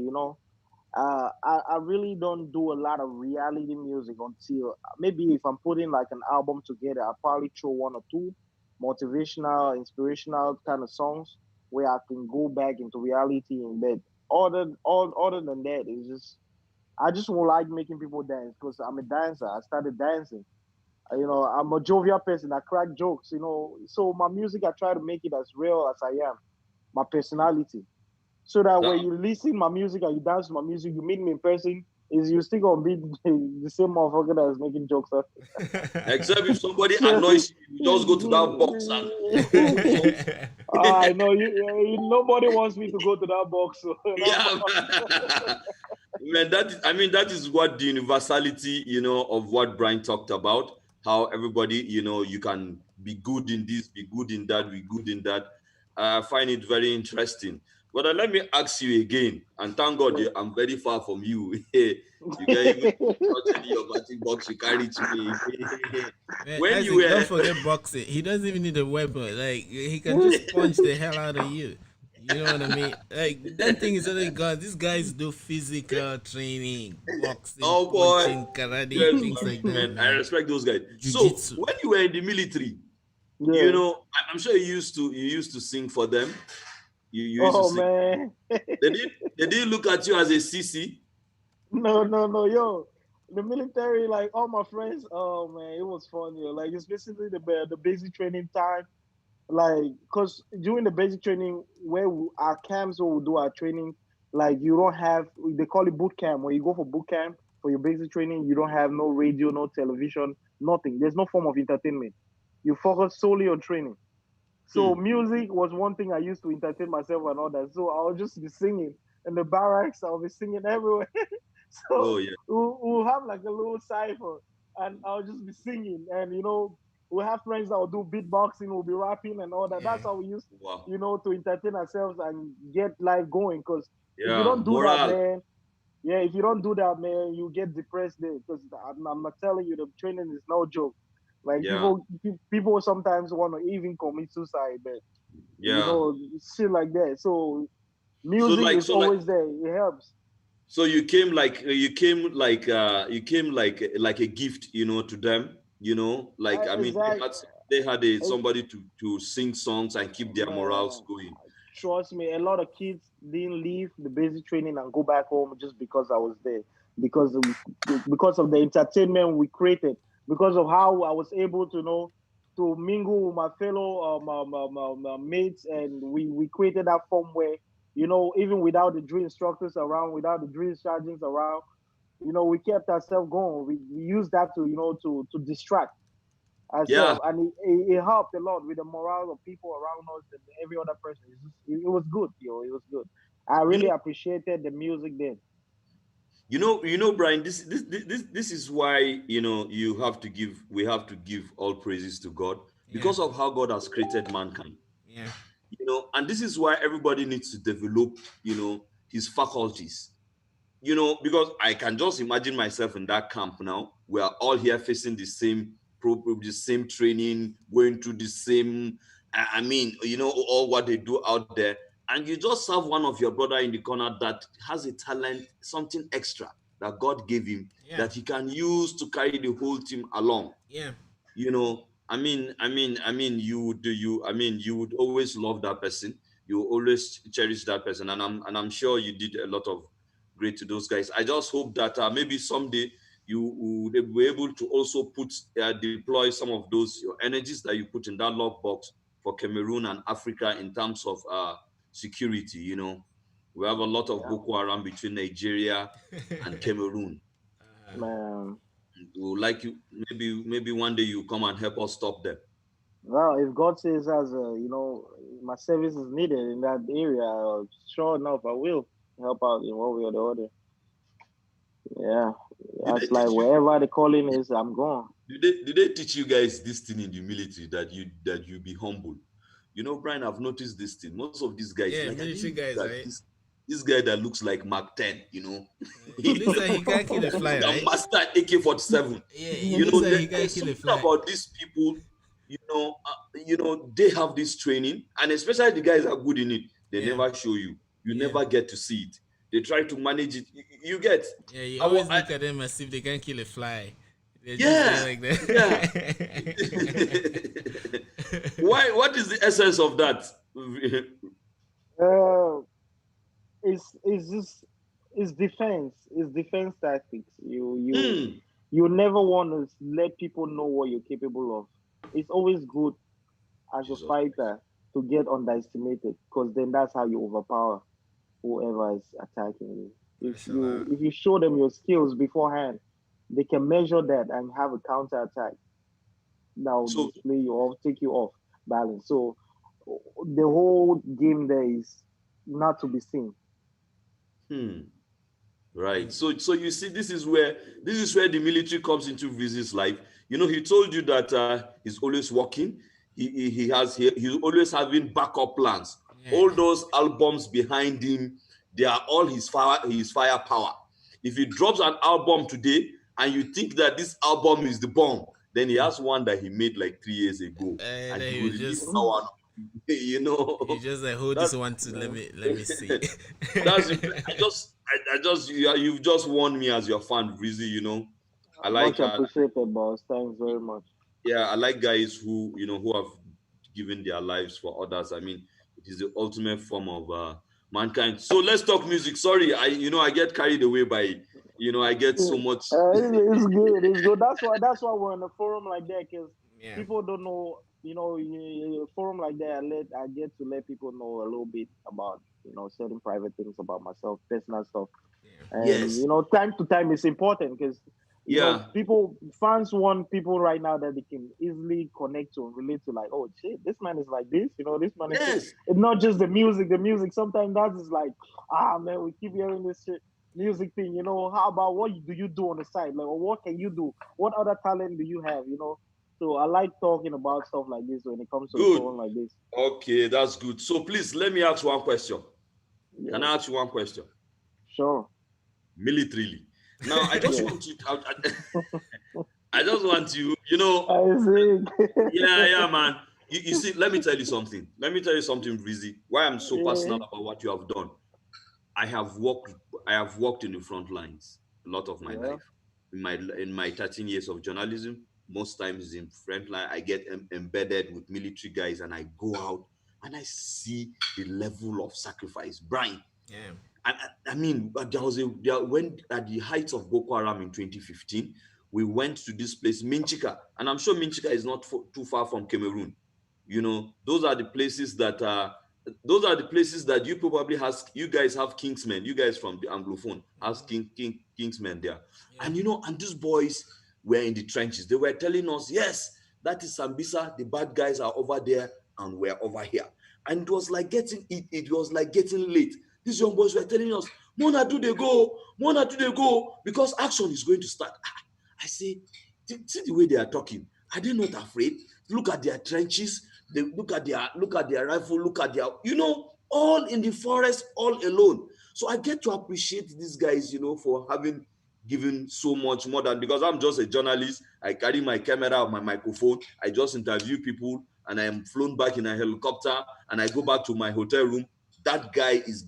I really don't do a lot of reality music until maybe if I'm putting like an album together, I'll probably throw one or two motivational, inspirational kind of songs where I can go back into reality in bed. Other than that, it's just I just would like making people dance because I'm a dancer. I started dancing. I'm a jovial person. I crack jokes. So my music, I try to make it as real as I am. My personality so that
That,
when you listen my music and you dance to my music, you meet me in person, is you still gonna be the same motherfucker that is making jokes. Huh?
except if somebody
So,
annoys you, you just go to that box and do something.
I know nobody wants me to go to that box. So that
Yeah, man, I mean, that is what the universality, of what Brian talked about. How everybody, you can be good in this, be good in that, be good in that. I find it very interesting. But let me ask you again, and thank God
yeah.
I'm very far from you. You can even touch any your batting box you carry to me.
Man,
When you
Isaac, don't
were,
forget boxing. He doesn't even need a weapon. Like he can just punch the hell out of you. You know what I mean? Like that thing is only God. These guys do physical training, boxing,
oh boy,
punching, karate,
yes,
things like that,
man, I
man.
respect those guys. So
Jiu-jitsu.
when you were in the military,
Yeah.
I'm sure you used to sing for them. You used to
Oh
sing.
man.
They didn't look at you as a CC.
No, no, no, yo. The military, like all my friends, oh man, it was fun, yo. Like it's basically the basic training time. Like, cause during the basic training, our camps where we do our training, like you don't have they call it boot camp. When you go for boot camp for your basic training, you don't have no radio, no television, nothing. There's no form of entertainment. You focus solely on training. So
Hmm.
music was one thing I used to entertain myself and all that. So I'll just be singing in the barracks. I'll be singing everywhere.
Oh
So
yeah.
we'll have like a little cipher, and I'll just be singing. And we'll have friends that will do beatboxing, we'll be rapping and all that.
Yeah.
That's how we used,
Wow.
to entertain ourselves and get life going. Because if you
Yeah.
don't do that,
Moral.
man, yeah, if you don't do that, man, you get depressed there. Because I'm not telling you, the training is no joke. Like
Yeah.
people sometimes want to even commit suicide, but
Yeah.
shit like that. So
So
music
like
is
so like
always there. It helps.
so you came like a gift, to them. Like I mean,
Exactly.
they had somebody to sing songs and keep their morals
Man,
going.
trust me, a lot of kids didn't leave the basic training and go back home just because I was there. Because of, because of the entertainment we created, because of how I was able to to mingle with my fellow mates, and we created that form where even without the drill instructors around, without the drill sergeants around, we kept ourselves going. We used that to to distract
Yeah.
ourselves, and it helped a lot with the morale of people around us and every other person. It was good, it was good. I
You
really
know,
appreciated the music then.
Brian, this is why, we have to give all praises to God
Yeah.
because of how God has created mankind.
Yeah.
And this is why everybody needs to develop, his faculties. Because I can just imagine myself in that camp now. We are all here facing the same training, going through the same, I mean, all what they do out there. And you just have one of your brother in the corner that has a talent, something extra that God gave him
Yeah.
that he can use to carry the whole team along.
Yeah.
You would always love that person. You always cherish that person, and I'm sure you did a lot of great to those guys. I just hope that maybe someday you would be able to also deploy some of those your energies that you put in that love box for Cameroon and Africa in terms of security. We have a lot of
Yeah,
Boko Haram between Nigeria and Cameroon.
man.
We would like you, maybe one day you come and help us stop them.
Well, if God says as my service is needed in that area, sure enough, I will help out in one way or the other. Yeah,
Did they
that's like
teach you?
wherever the calling is, I'm going.
Did they teach you guys this thing in the military that you be humble? Brian, I've noticed this thing. Most of these guys,
Yeah,
like, I
military
didn't
guys,
look at
right?
this guy that looks like Mark 10,
It looks like he can't kill a
that looks
fly,
like
right?
Master AK-47.
Yeah, it looks like he can't
There's
kill a
something
fly.
about these people, they have this training, and especially the guys are good in it. They
Yeah,
never show you. You
yeah,
never get to see it. They try to manage it. You get.
yeah. You
I, wa-
always
I,
look at them as if they can't kill a fly. They're just there
yeah,
like
yeah.
that.
Why? What is the essence of that?
Uh, it's just it's defense tactics.
Hmm.
You never want to let people know what you're capable of. It's always good as a
Jesus Christ.
fighter to get underestimated, because then that's how you overpower whoever is attacking you.
Mashallah.
If you show them your skills beforehand, they can measure that and have a counter attack that will
So,
display you or take you off balance. So the whole game there is not to be seen.
hmm. Right.
And
So you see, this is where the military comes into Vreezy's life. He told you that he's always working. He's always having backup plans.
yeah,
All those albums behind him, they are all his firepower. If he drops an album today and you think that this album is the bomb, then he
yeah.
has one that he made like 3 years ago,
And
and
then
he will
you
release that
just
one. you
you
know,
just like hold
that
this one to let me see.
that's you've just won me as your fan, Breezy. I
Much
like
appreciated, boss. Thanks very much.
yeah, I like guys who have given their lives for others. I mean, it is the ultimate form of mankind. So let's talk music. Sorry, I get carried away by I get so much.
It's good. It's good. That's why we're in a forum like that, because
Yeah,
people don't know. A forum like that, I get to let people know a little bit about certain private things about myself, personal stuff,
yeah,
and
Yes,
time to time it's important, because
yeah,
people fans want people right now that they can easily connect to and relate to, like, oh shit, this man is like this. This man is.
yes.
It's not just the music. The music sometimes that's just like, man, we keep hearing this shit music thing. How about what do you do on the side? Like, or what can you do? What other talent do you have? So I like talking about stuff like this when it comes to the
Good.
forum like this.
Okay, that's good. So please let me ask one question. Can
Yeah,
I ask you one question?
sure.
Militarily. Now, I just
Yeah,
want you. I just want you.
I see.
Yeah, yeah, man. You see, let me tell you something. Let me tell you something, Breezy. Why I'm so
Yeah,
passionate about what you have done. I have worked. I have worked in the front lines a lot of my
yeah,
life. In my 13 years of journalism, most times in front line, I get embedded with military guys, and I go out and I see the level of sacrifice, Brian.
yeah,
And I mean, but when at the height of Boko Haram in 2015, we went to this place, Minchika, and I'm sure Minchika is not too far from Cameroon. Those are the places that you probably you guys have Kingsmen, you guys from the Anglophone has Kingsmen there,
yeah,
and these boys were in the trenches. They were telling us, yes, that is Sambisa. The bad guys are over there, and we're over here. And it was like getting late. These young boys were telling us, Mona, do they go? Mona, do they go? Because action is going to start. I say, see the way they are talking. Are they not afraid? Look at their trenches. They look at their rifle. Look at their, all in the forest, all alone. So I get to appreciate these guys, for having given so much more than, because I'm just a journalist. I carry my camera, my microphone. I just interview people, and I am flown back in a helicopter, and I go back to my hotel room. That guy is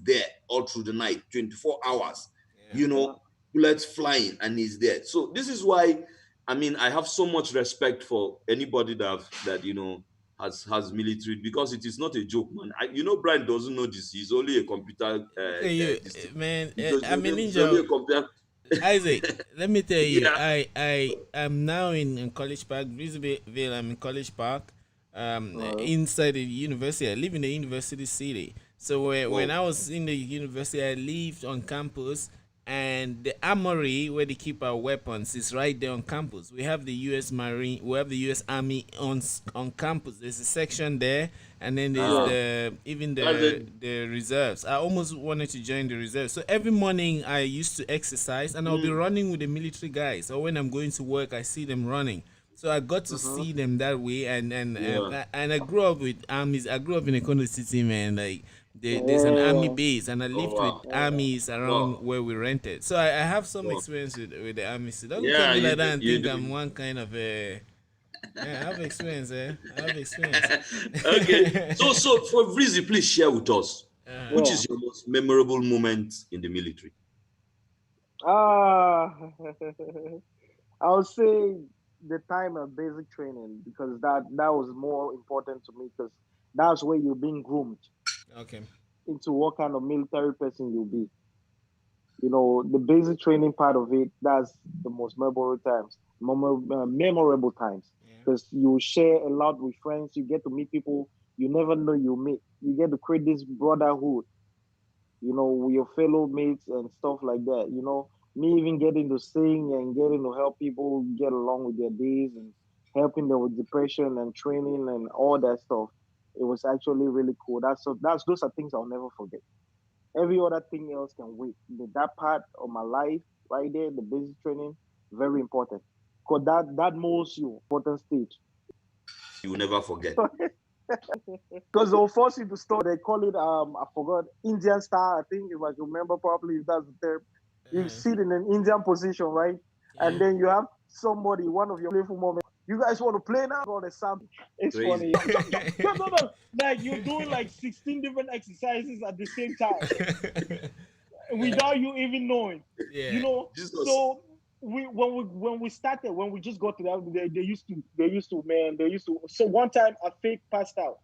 there all through the night, 24 hours,
yeah.
you
yeah.
know, bullets flying, and he's there. So this is why, I mean, I have so much respect for anybody that has military, because it is not a joke, man. Brian doesn't know this. He's only a computer.
Look at you,
This thing.
man. I'm a
He's only
ninja.
a computer.
Isaac, let me tell you,
Yeah.
I am now in College Park, Vreezy Ville. I'm in College Park,
Right.
inside the university. I live in the university city. So when
Wow.
I was in the university, I lived on campus, and the armory where they keep our weapons is right there on campus. We have the U.S. Marine, we have the U.S. Army on campus. There's a section there, and then there's
Yeah.
Ah,
even
that's
the
it.
the reserves. I almost wanted to join the reserves. So every morning I used to exercise, and I'll be
Mm.
running with the military guys. Or when I'm going to work, I see them running. So I got to
Mm-hmm.
see them that way,
Yeah.
and I grew up with armies. I grew up in a Kono city, man. Like there's an army
Yeah.
base, and I
Oh
lived with
wow.
armies around
Wow.
where we rented. So I have some
Wow.
experience with the army. So don't look at
Yeah,
me
you
like
do.
that and
You
think
do.
I'm one kind of a. Yeah, I have experience, eh? I have experience.
Okay. So for Vreezy, please share with us which
Yeah.
is your most memorable moment in the military.
Ah, I would say the time of basic training because that was more important to me because that's where you're being groomed
Okay.
into what kind of military person you'll be. You know, the basic training part of it, that's the most memorable times
Yeah.
because you share a lot with friends, you get to meet people you never know you meet. You get to create this brotherhood, with your fellow mates and stuff like that. Me even getting to sing and getting to help people get along with their days and helping them with depression and training and all that stuff. It was actually really cool. That's those are things I'll never forget. Every other thing else can wait. That part of my life right there, the basic training, very important. Because that molds you, important stage.
You will never forget.
Because they'll force you to study. They call it I forgot, Indian style, I think, if I can remember properly, if that's the term. You
Uh,
sit in an Indian position, right? And
yeah.
then you have somebody, one of your playful moments. You guys want to play now? All the sound. It's funny.
Crazy.
Jump, jump, jump, jump, jump. Like you're doing like 16 different exercises at the same time without you even knowing. You
Yeah.
know,
Jesus.
so when we started, when we just got to that, they used to. So one time I fake passed out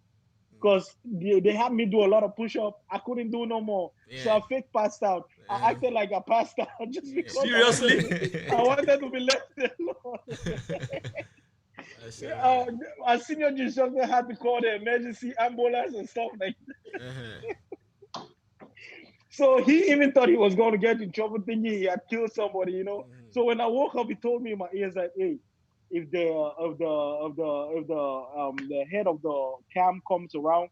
because they had me do a lot of push-up. I couldn't do no more. So
Yeah.
I fake passed out. I acted like I passed out just
Yeah.
because I wanted
Seriously?
to I wanted to be left alone.
Mashallah.
Our senior instructor had to call the emergency ambulance and stuff like that.
Uh-huh.
So he even thought he was going to get in trouble thinking he had killed somebody.
Mhm.
So when I woke up, he told me in my ears like, hey, if the head of the camp comes around,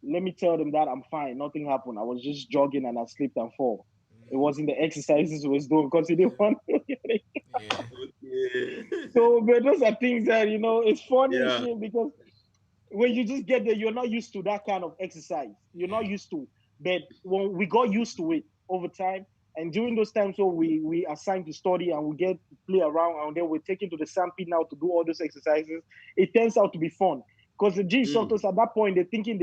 let me tell them that I'm fine. Nothing happened. I was just jogging and I slipped and fall. It wasn't the exercises he was doing because he didn't want to get it.
Yeah.
Okay.
So, but those are things that, it's funny and
Yeah.
shit because when you just get there, you're not used to that kind of exercise. You're not
Yeah.
used to. But when we got used to it over time, and during those times where we assigned to study and we get to play around, and then we're taken to the sandpit now to do all those exercises, it turns out to be fun. Because the G
Mm,
instructors at that point they're thinking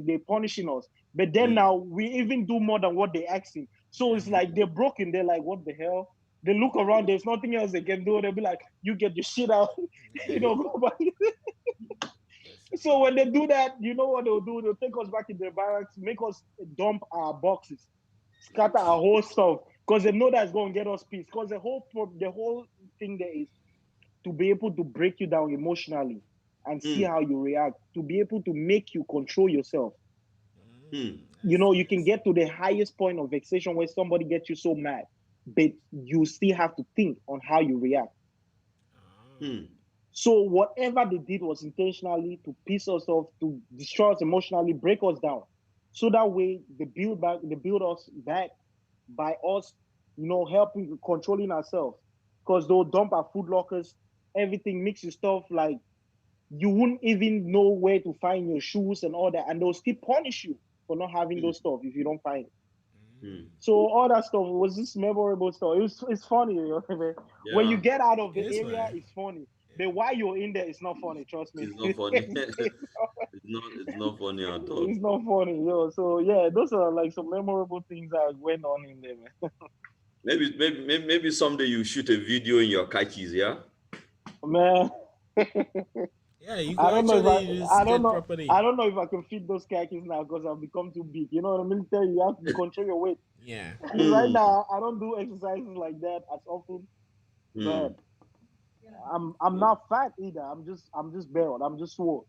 they're punishing us, but then
mm,
now we even do more than what they're asking. So it's like they're broken. They're like, what the hell? They look around. There's nothing else they can do. They'll be like, you get your shit out.
Yeah.
Go back. So
Mashallah.
when they do that, you know what they'll do? They'll take us back in their barracks, make us dump our boxes, scatter our whole stuff, because they know that's going to get us peace. Because the whole thing there is to be able to break you down emotionally and see
mm,
how you react, to be able to make you control yourself.
mm,
I see.
You
I
can
see.
get to the highest point of vexation where somebody gets you so mad, but you still have to think on how you react.
mm,
So whatever they did was intentionally to piss us off, to destroy us emotionally, break us down. So that way they build us back by us, helping controlling ourselves. Because they'll dump our food lockers, everything mixing stuff like you wouldn't even know where to find your shoes and all that, and they'll still punish you for not having
mm,
those stuff if you don't find it.
mm.
So all that stuff was just memorable stuff. It's funny, when you
Yeah.
get out of the
It's
area,
fine.
it's funny. But while you're in there, it's not funny. Trust me,
It's not funny. It's not funny at all.
it's not funny, So yeah, those are like some memorable things that went on in there,
Maybe someday you shoot a video in your khakis, yeah?
man.
Yeah, you
I
could
don't know if
actually use
I don't
skate
know.
properly.
I don't know if I can fit those khakis now because I've become too big. You know, in the military, you have to control your weight.
Yeah.
Right
Mm,
now, I don't do exercises like that as often, but
mm.
I'm not fat either. I'm just built. I'm just swole.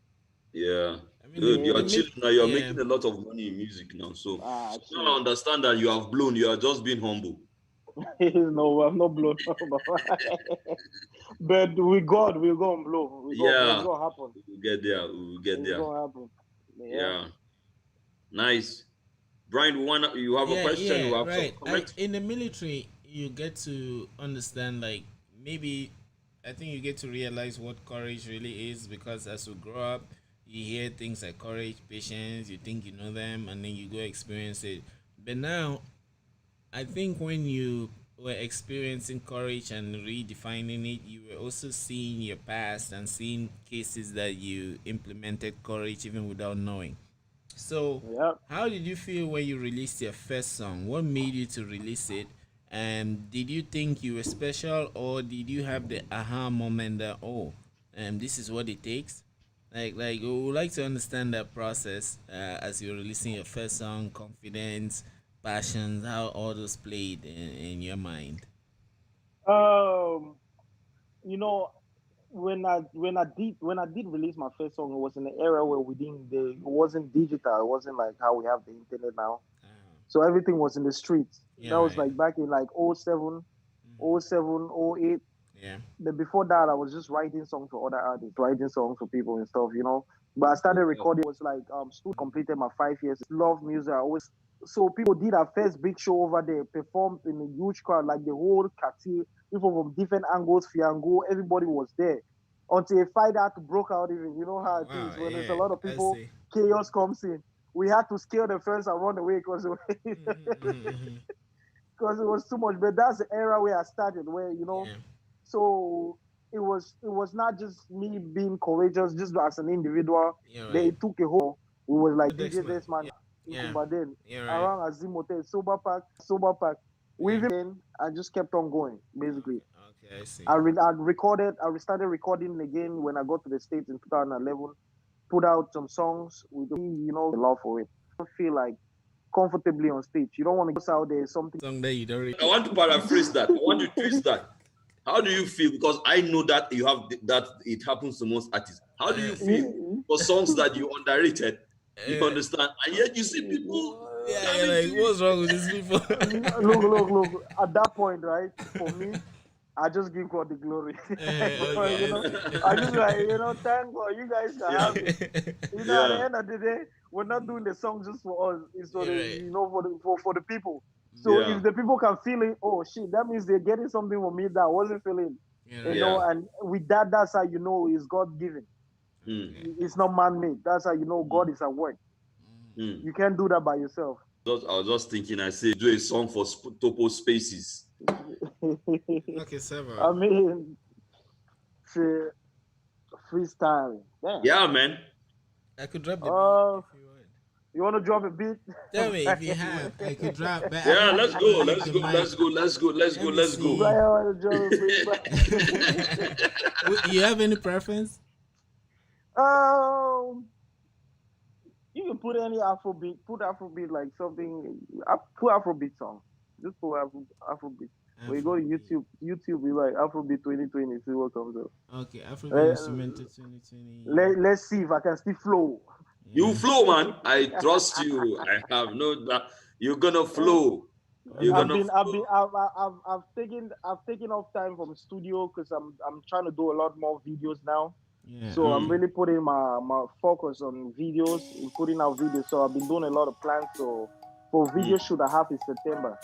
Yeah.
I mean,
Good.
the
You're
Yeah.
mid.
chilling now. You're
Yeah.
making a lot of money in music now. So now I
Shit.
understand that you have blown. You are just being humble.
No, I'm not blown up. But with God, we're gonna blow. It's
Yeah.
gonna happen.
We will get there. We will get
It's
there.
gonna happen. Yeah.
Yeah. Nice. Brian, you have a
Yeah,
question? You
yeah,
have some
right.
comment?
In the military, you get to understand like maybe I think you get to realize what courage really is because as you grow up, you hear things like courage, patience, you think you know them, and then you go experience it. But now, I think when you were experiencing courage and redefining it, you were also seeing your past and seeing cases that you implemented courage even without knowing. So,
Yeah.
how did you feel when you released your first song? What made you to release it? And did you think you were special, or did you have the aha moment that this is what it takes? Like we would like to understand that process as you're releasing your first song, confidence, passions, how all those played in your mind.
Um, you know, when I did release my first song, it was in an era where it wasn't digital. It wasn't like how we have the internet now. So everything was in the streets.
Yeah,
That was
right.
like back in like '07, '07, '08.
Yeah.
Then before that, I was just writing songs for other artists, writing songs for people and stuff. But I started recording. Was like school completed my 5 years. Love music. I always so people did our first big show over there, performed in a huge crowd, like the whole Cartier, people from different angles, Fiango, everybody was there. Until a fight had to broke out even. You know
Oh,
how it
wow.
is when there's a
Yeah.
lot of
I
people,
see.
chaos comes in. We had to scale the fence and run away because because it was too much. But that's the era where I started, where.
Yeah.
So it was not just me being courageous, just as an individual.
Yeah,
They
right.
took a whole. We was like DJ
Dexman.
this man in
Yeah.
Kumba then
Yeah, right.
around Azim Hotel, Sober Park, Sober Park. We
Yeah.
even I just kept on going. Basically,
Okay. Okay, I see.
I recorded. I started recording again when I got to the States in 2011. Put out some songs with the love for it. I don't feel like comfortably on stage. You don't want to go out there something.
Song that you don't really.
I want to paraphrase that. I want to twist that. How do you feel? Because I know that you have that it happens to most artists. How do you feel for songs that you underrated? You
Uh,
understand? And yet you see people
yeah, you're
coming to
like,
you.
what's wrong with these people?
Look. At that point, right? For me, I just give God the glory. Because,
Okay, I
I just like, thank God you guys can
Yeah,
have it. At the
yeah,
end of the day, we're not doing the song just for us. It's for
you're
the,
right.
for the people. So
yeah,
if the people can feel it, oh shit, that means they're getting something from me that I wasn't feeling.
You're
You
right.
know,
yeah.
and with that, that's how you know it's God given.
Mm,
Okay.
It's not man made. That's how you know
mm,
God is at work.
mm.
You can't do that by yourself.
I was just thinking, I say, do a song for Topo Spaces.
Okay, several.
I mean, it's freestyle. Damn.
Yeah, man.
I could drop the beat
Uh,
if you want.
you want to drop a beat?
Tell me if you have. I could drop, but I
Yeah,
don't
let's
I don't
go.
have
Let's
the
go.
mic.
Let's go. Let's go. Let's go.
Let me
Let's go.
see.
Brian want to drop a beat.
You have any preference?
um, you can put any Afrobeat. Put Afrobeat like something. Put Afrobeat song. Just put Afrobeat. When you go to
Afrobeat.
YouTube, you like Afrobeat 2020. See what comes up.
Okay, Afrobeat
Let,
instrumental 2020.
let's see if I can still flow.
You
Yeah.
flow, man. I trust you. I have no doubt. You're gonna flow. You're
I've
gonna
been, I've
flow.
been, I've taken off time from studio because I'm trying to do a lot more videos now.
Yeah.
So I'm
Mm.
really putting my focus on videos, in putting out videos. So I've been doing a lot of plans. So for
Mm.
video shoot I have in September,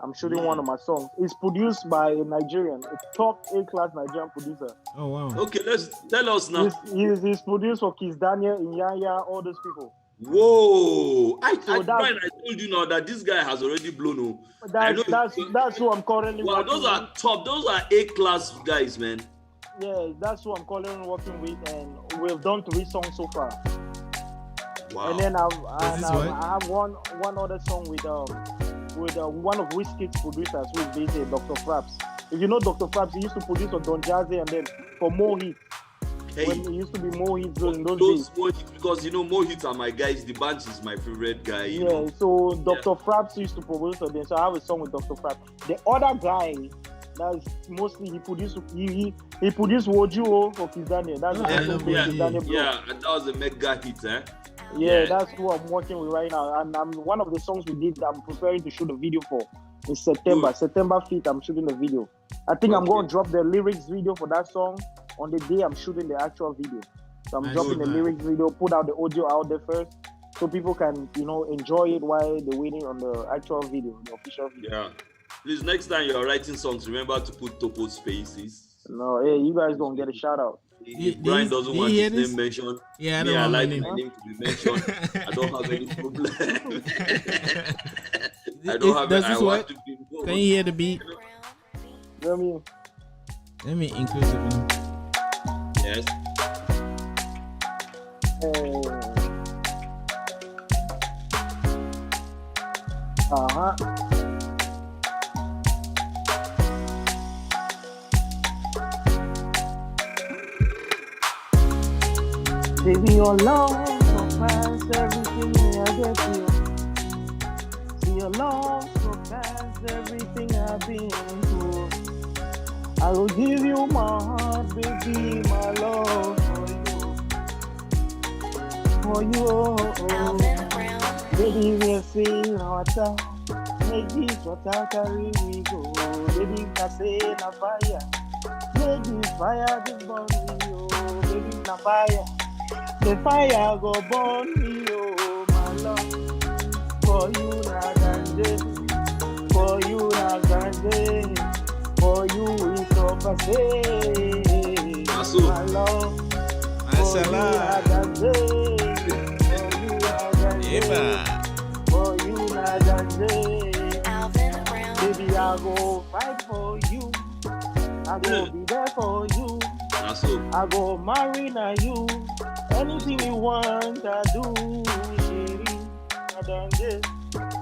I'm shooting one
Mm.
of my songs. It's produced by a Nigerian, a top A-class Nigerian producer.
Oh wow.
Okay, let's tell us now.
He's produced for Kiss Daniel, Inyanya, all those people.
Whoa!
So
Brian, I told you now that this guy has already blown. Oh. I know.
that's who I'm currently
Wow,
working
those are
with.
top. Those are A-class guys, man.
Yeah, that's who I'm currently working with, and we've done 3 songs so far.
Wow.
And then I have one other song with one of Wizkid's producers, who is basically Dr. Fraps. If you know Dr. Fraps, he used to produce for Don Jazzy and then for Mo Hit.
Hey,
When he used to be Mo Hit in those
those
days.
Mohit, because Mohit are my guys. The Bunch is my favorite guy. You
Yeah,
know.
so Dr. Fraps used to produce for them. So I have a song with Dr. Fraps. The other guy, that's mostly he produced Wojuo for Kiss Daniel. That's
Oh,
the
I
person
love
who Kiss
Wojuo.
Daniel blow.
Yeah, and that was a mega hit, eh?
Yeah, that's who I'm working with right now. And one of the songs we did, I'm preparing to shoot a video for in September.
Good.
September 5th, I'm shooting the video. I think I'm
Okay.
going to drop the lyrics video for that song on the day I'm shooting the actual video. So I'm
Nice.
dropping the
Good.
lyrics video, put out the audio out there first, so people can, enjoy it while they're waiting on the actual video, the official video.
Yeah. Please, next time you're writing songs, remember to put Topo spaces
No, hey, you guys gonna get a shout out.
If Brian
Do
doesn't
you
want
hear
his
this?
name mentioned,
Yeah, I
me,
don't
I
want my
like
name.
my name to be mentioned. I don't have any problem. I don't have it.
Does
I
this
want
work?
to be
Can
known.
you hear the beat?
You know what I mean?
Let me increase the volume.
Yes.
Uh-huh. Baby, your love surpass everything I get you. See, your love surpass everything I've been through. I will give you my heart, baby, my love for you. Baby, we're seeing our time. Make this water carry we go. Baby, I say na fire. Make this fire just burn me, oh. Baby, na fire. The fire go burn me, oh, my love. For you na ganje, for you na ganje, for you is overstay,
Masu.
my love. For you na ganje, for you na ganje, for you na ganje. Baby, I go fight for you. I go be there for you.
Masu.
I go marry na you. Anything you want, I do. Shiri, na danje.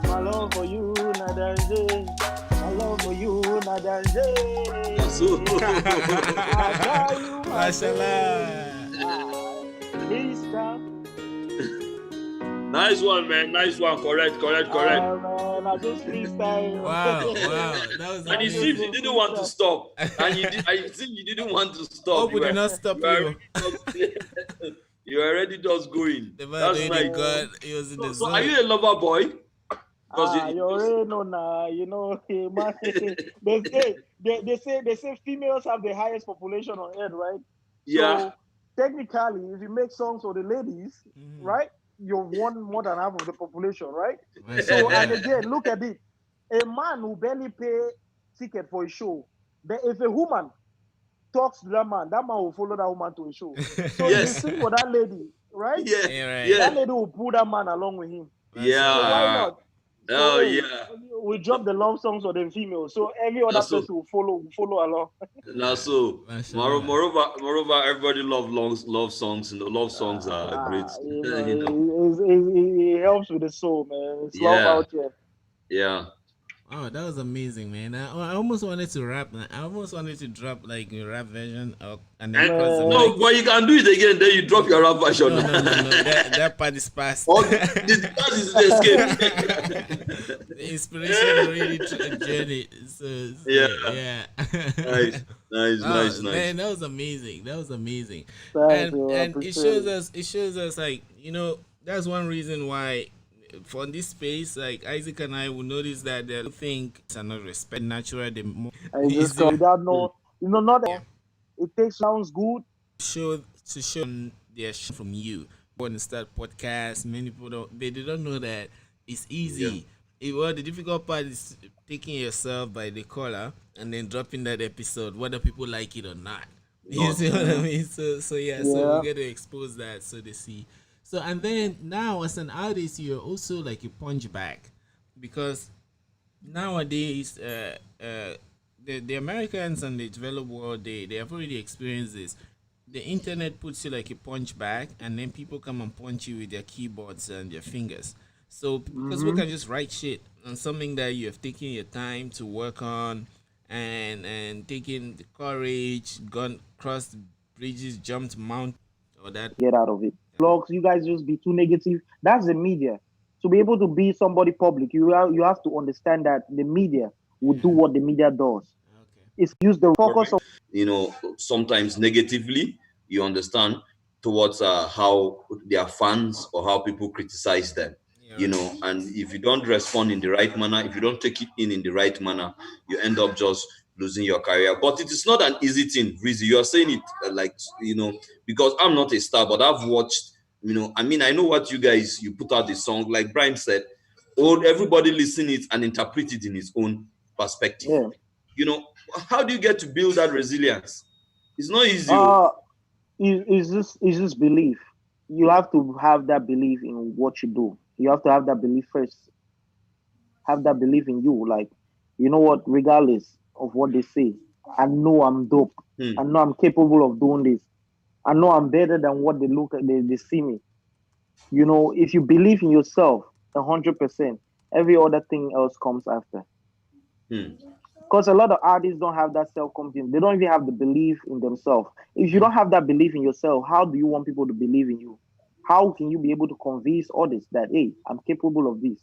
My love for you, na danje. My love for you, na danje.
Masu.
I got you, my
Mashallah.
Please stop.
Nice one, man. Nice one. Correct.
Man, I just freestyle.
Wow. That was
And it
amazing.
seems you didn't want to stop. And you did. I think you didn't want to stop.
Hope we did not stop you.
You already just going.
The man
That's
really
nice.
got, he was in the
So
zone.
are you a lover boy?
You already know now. You know, man. They say females have the highest population on earth, right?
Yeah.
So technically, if you make songs for the ladies, right, you've won more than half of the population, right? So and again, look at it. A man who barely pay ticket for a show, but if a woman talks to that man will follow that woman to a show. So
Yes.
you sing for that lady, right?
Yeah.
right.
Yeah.
That lady will pull that man along with him.
Yeah.
So why not? So,
Oh
hey,
yeah.
we drop the love songs for the females, so every other
That's so-
person will follow along.
Now, so
Mashallah.
moreover, everybody love songs. Love songs are great.
You know,
You know.
it helps with the soul, man. It's love
Yeah.
out here.
Yeah.
Oh, that was amazing, man. I almost wanted to rap. I almost wanted to drop like a rap version and then cross the
No,
mic.
but you can do it again. Then you drop your rap version.
No. That part is past.
That is the escape.
The inspiration really journey. So yeah.
Nice.
Man, that was amazing.
Thanks, yo, I
And
appreciate
it shows us like, that's one reason why for this space, like Isaac and I will notice that they think it's not respect natural. The more
And just without not that it takes sounds good.
show their from you. When you start podcast, many people they don't know that it's easy. Well, the difficult part is taking yourself by the collar and then dropping that episode, whether people like it or not. You see what I mean? So we get to expose that so they see. So and then now as an artist, you're also like a punch back, because nowadays the Americans and the developed world they have already experienced this. The internet puts you like a punch bag, and then people come and punch you with their keyboards and their fingers. So because we can just write shit on something that you have taken your time to work on, and taking the courage, gone crossed bridges, jumped mountains, or that.
Get out of it. Blogs, you guys just be too negative. That's the media. To be able to be somebody public, you have to understand that the media will do what the media does.
Okay.
It's use the focus of
Sometimes negatively, you understand, towards how their fans or how people criticize them. And if you don't respond in the right manner, if you don't take it in the right manner, you end up just losing your career. But it is not an easy thing, Vreezy. You are saying it because I'm not a star, but I've watched, I know what you put out the song, like Brian said, everybody listen it and interpret it in his own perspective.
Yeah.
How do you get to build that resilience? It's not easy. Oh.
Uh, is this belief? You have to have that belief in what you do. You have to have that belief first. Have that belief in you. Like, you know what? Regardless of what they say, I know I'm dope.
Hmm.
I know I'm capable of doing this. I know I'm better than what they look at. They see me. You know, if you believe in yourself 100%, every other thing else comes after.
Hmm.
Because a lot of artists don't have that self confidence. They don't even have the belief in themselves. If you
Yeah.
don't have that belief in yourself, how do you want people to believe in you? How can you be able to convince others that, hey, I'm capable of this?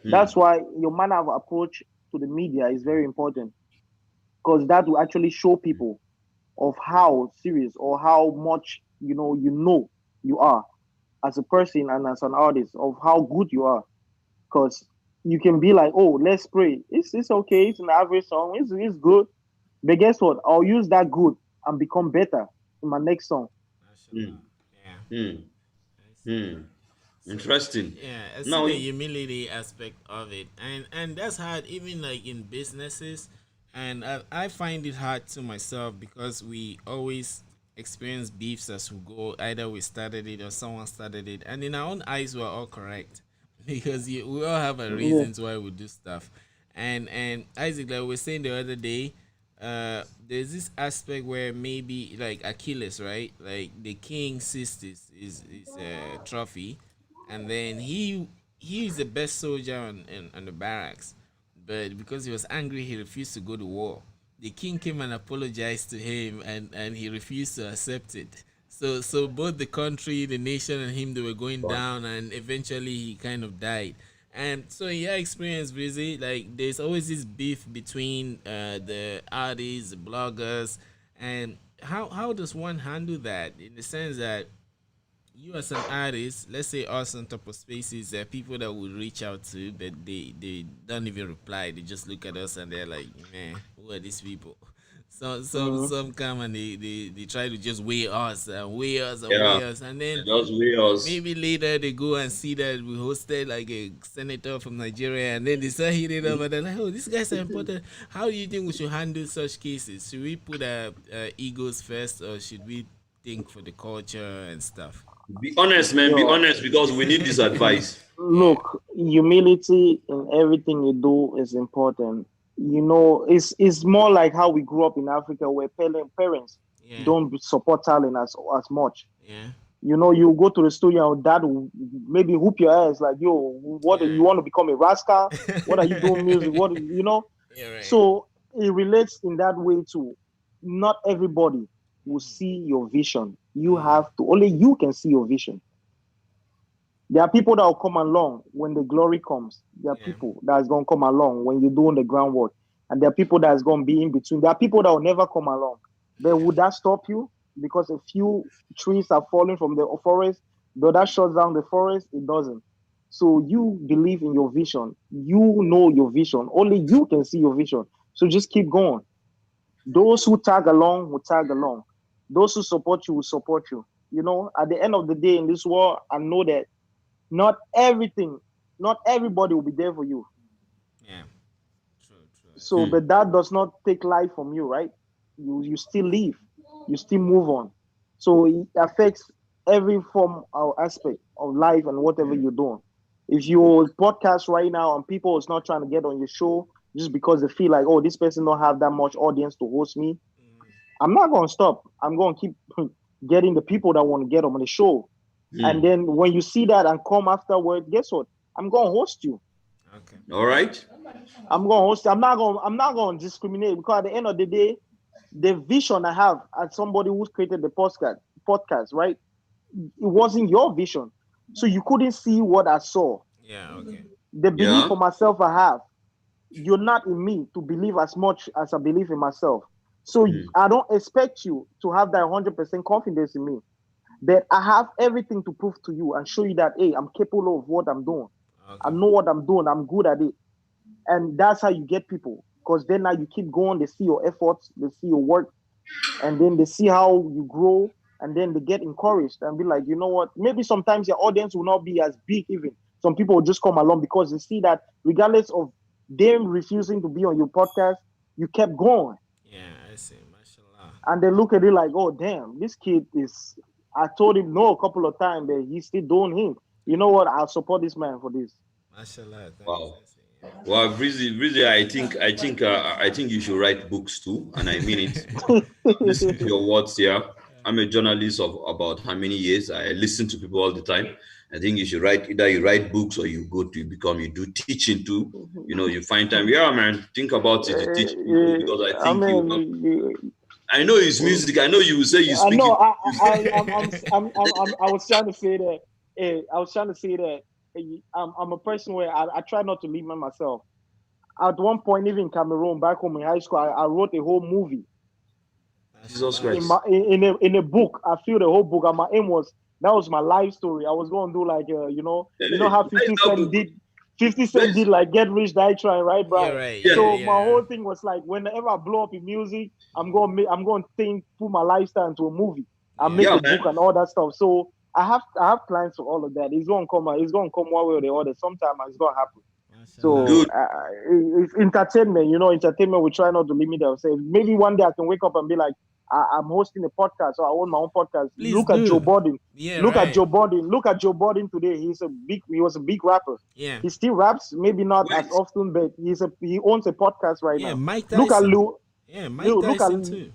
Hmm.
That's why your manner of approach to the media is very important, because that will actually show people of how serious or how much you know you are as a person and as an artist, of how good you are. Because you can be like, oh, let's pray. It's okay. It's an average song. It's good. But guess what? I'll use that good and become better in my next song.
Hmm.
Mashallah. Yeah.
Hmm.
I see.
Hmm.
So
Interesting.
yeah, I see
Now,
the humility aspect of it, and that's hard even like in businesses, and I find it hard to myself because we always experience beefs as we go. Either we started it or someone started it, and in our own eyes we're all correct because we all have our
Yeah.
reasons why we do stuff, and Isaac, like we were saying the other day, there's this aspect where maybe like Achilles, right? Like the king sees this is a trophy, and then he is the best soldier on the barracks, but because he was angry, he refused to go to war. The king came and apologized to him, and he refused to accept it. So both the country, the nation, and him, they were going down, and eventually he kind of died. And so in your experience, Rizzy, like there's always this beef between the artists, the bloggers, and how does one handle that in the sense that you as an artist, let's say us on top of spaces, there are people that we reach out to, but they don't even reply. They just look at us and they're like, man, who are these people? So
Mhm.
some come and they try to just weigh us and weigh us and
yeah,
weigh us, and then
those wheels.
maybe later they go and see that we hosted like a senator from Nigeria, and then they start hitting up, and they're like, oh, these guys are important. How do you think we should handle such cases? Should we put our egos first, or should we think for the culture and stuff?
Be honest, man. Be
Yo,
honest because we need this advice.
Yeah,
look, humility in everything you do is important. You know, it's more like how we grew up in Africa, where parents
yeah,
don't support talent as much.
yeah,
You know, you go to the studio and dad will maybe whoop your ass like, yo, what do you
yeah.
want to become a rascal? What are you doing music? What you know?
Yeah, right.
So it relates in that way too. Not everybody will see your vision. You
Mm,
have to only you can see your vision. There are people that will come along when the glory comes. There are
yeah,
people that's gonna come along when you're doing the groundwork. And there are people that's gonna be in between. There are people that will never come along. But would that stop you? Because a few trees are falling from the forest, though that shuts down the forest, it doesn't. So you believe in your vision. You know your vision. Only you can see your vision. So just keep going. Those who tag along will tag along. Those who support you will support you. You know, at the end of the day in this world, I know that not everything, not everybody will be there for you.
yeah. True, true. I
So,
see.
Hmm.
but that does not take life from you, right? You still live, you still move on. So it affects every form or aspect of life and whatever you're doing. If you podcast right now and people is not trying to get on your show just because they feel like, oh, this person don't have that much audience to host me, I'm not gonna stop. I'm gonna keep getting the people that want to get on the show. And
Hmm.
then when you see that and come afterward, guess what? I'm gonna host you.
Okay.
All right.
I'm gonna host. I'm not gonna discriminate, because at the end of the day, the vision I have as somebody who's created the podcast, right? It wasn't your vision, so you couldn't see what I saw.
Yeah. Okay.
The belief
Yeah.
for myself I have, you're not in me to believe as much as I believe in myself. So
Hmm.
I don't expect you to have that 100% confidence in me, but I have everything to prove to you and show you that, hey, I'm capable of what I'm doing. I
Okay.
know what I'm doing. I'm good at it. And that's how you get people, because then now you keep going, they see your efforts, they see your work, and then they see how you grow, and then they get encouraged and be like, you know what, maybe sometimes your audience will not be as big. Even some people will just come along because they see that regardless of them refusing to be on your podcast, you kept going.
Yeah, I see. Mashallah.
and they look at it like, oh damn, this kid is. I told him no a couple of times, but he's still doing him. You know what? I'll support this man for this.
Mashallah, thanks.
Wow. Well, Breezy, I think you should write books too, and I mean it. Listen to your words here. I'm a journalist of about how many years? I listen to people all the time. I think you should write either you write books or you go to become you do teaching too. You know, you find time. Yeah, man. Think about it. You teach people because I
I
think you have.
mean,
I know it's music. I know you will say you
I
speak
know.
it.
I was trying to say that. I was trying to say that. I'm a person where I try not to limit myself. At one point, even in Cameroon, back home in high school, I wrote a whole movie
Jesus
in
Christ.
my in a book. I feel the whole book, and my aim was that was my life story. I was going to do like you know
Hey,
how
where is
50
that
Cent
book?
did. 50
Where
Cent
is
did like Get Rich Die Trying, right,
You're
Brian?
right.
yeah.
Yeah,
So my
yeah.
whole thing was like, whenever I blow up in music, I'm going to think, put my lifestyle into a movie and make
Yeah.
Yeah,
a book
man.
and all that stuff. So I have plans for all of that. It's going to come. It's going to come one way or the other. Sometime it's going to happen.
Mashallah.
So
Good.
it's entertainment. You know, entertainment. We try not to limit ourselves. Maybe one day I can wake up and be like, I'm hosting a podcast, or I own my own podcast.
Please
Look at Joe
do.
Budden.
Yeah,
Look at
right.
Joe Budden. Look at Joe Budden today. He was a big rapper.
Yeah.
He still raps, maybe not as
Wait.
often, but he owns a podcast right
Yeah,
now.
Mike
Look at
Tyson. Yeah, Mike
Look at
Tyson too.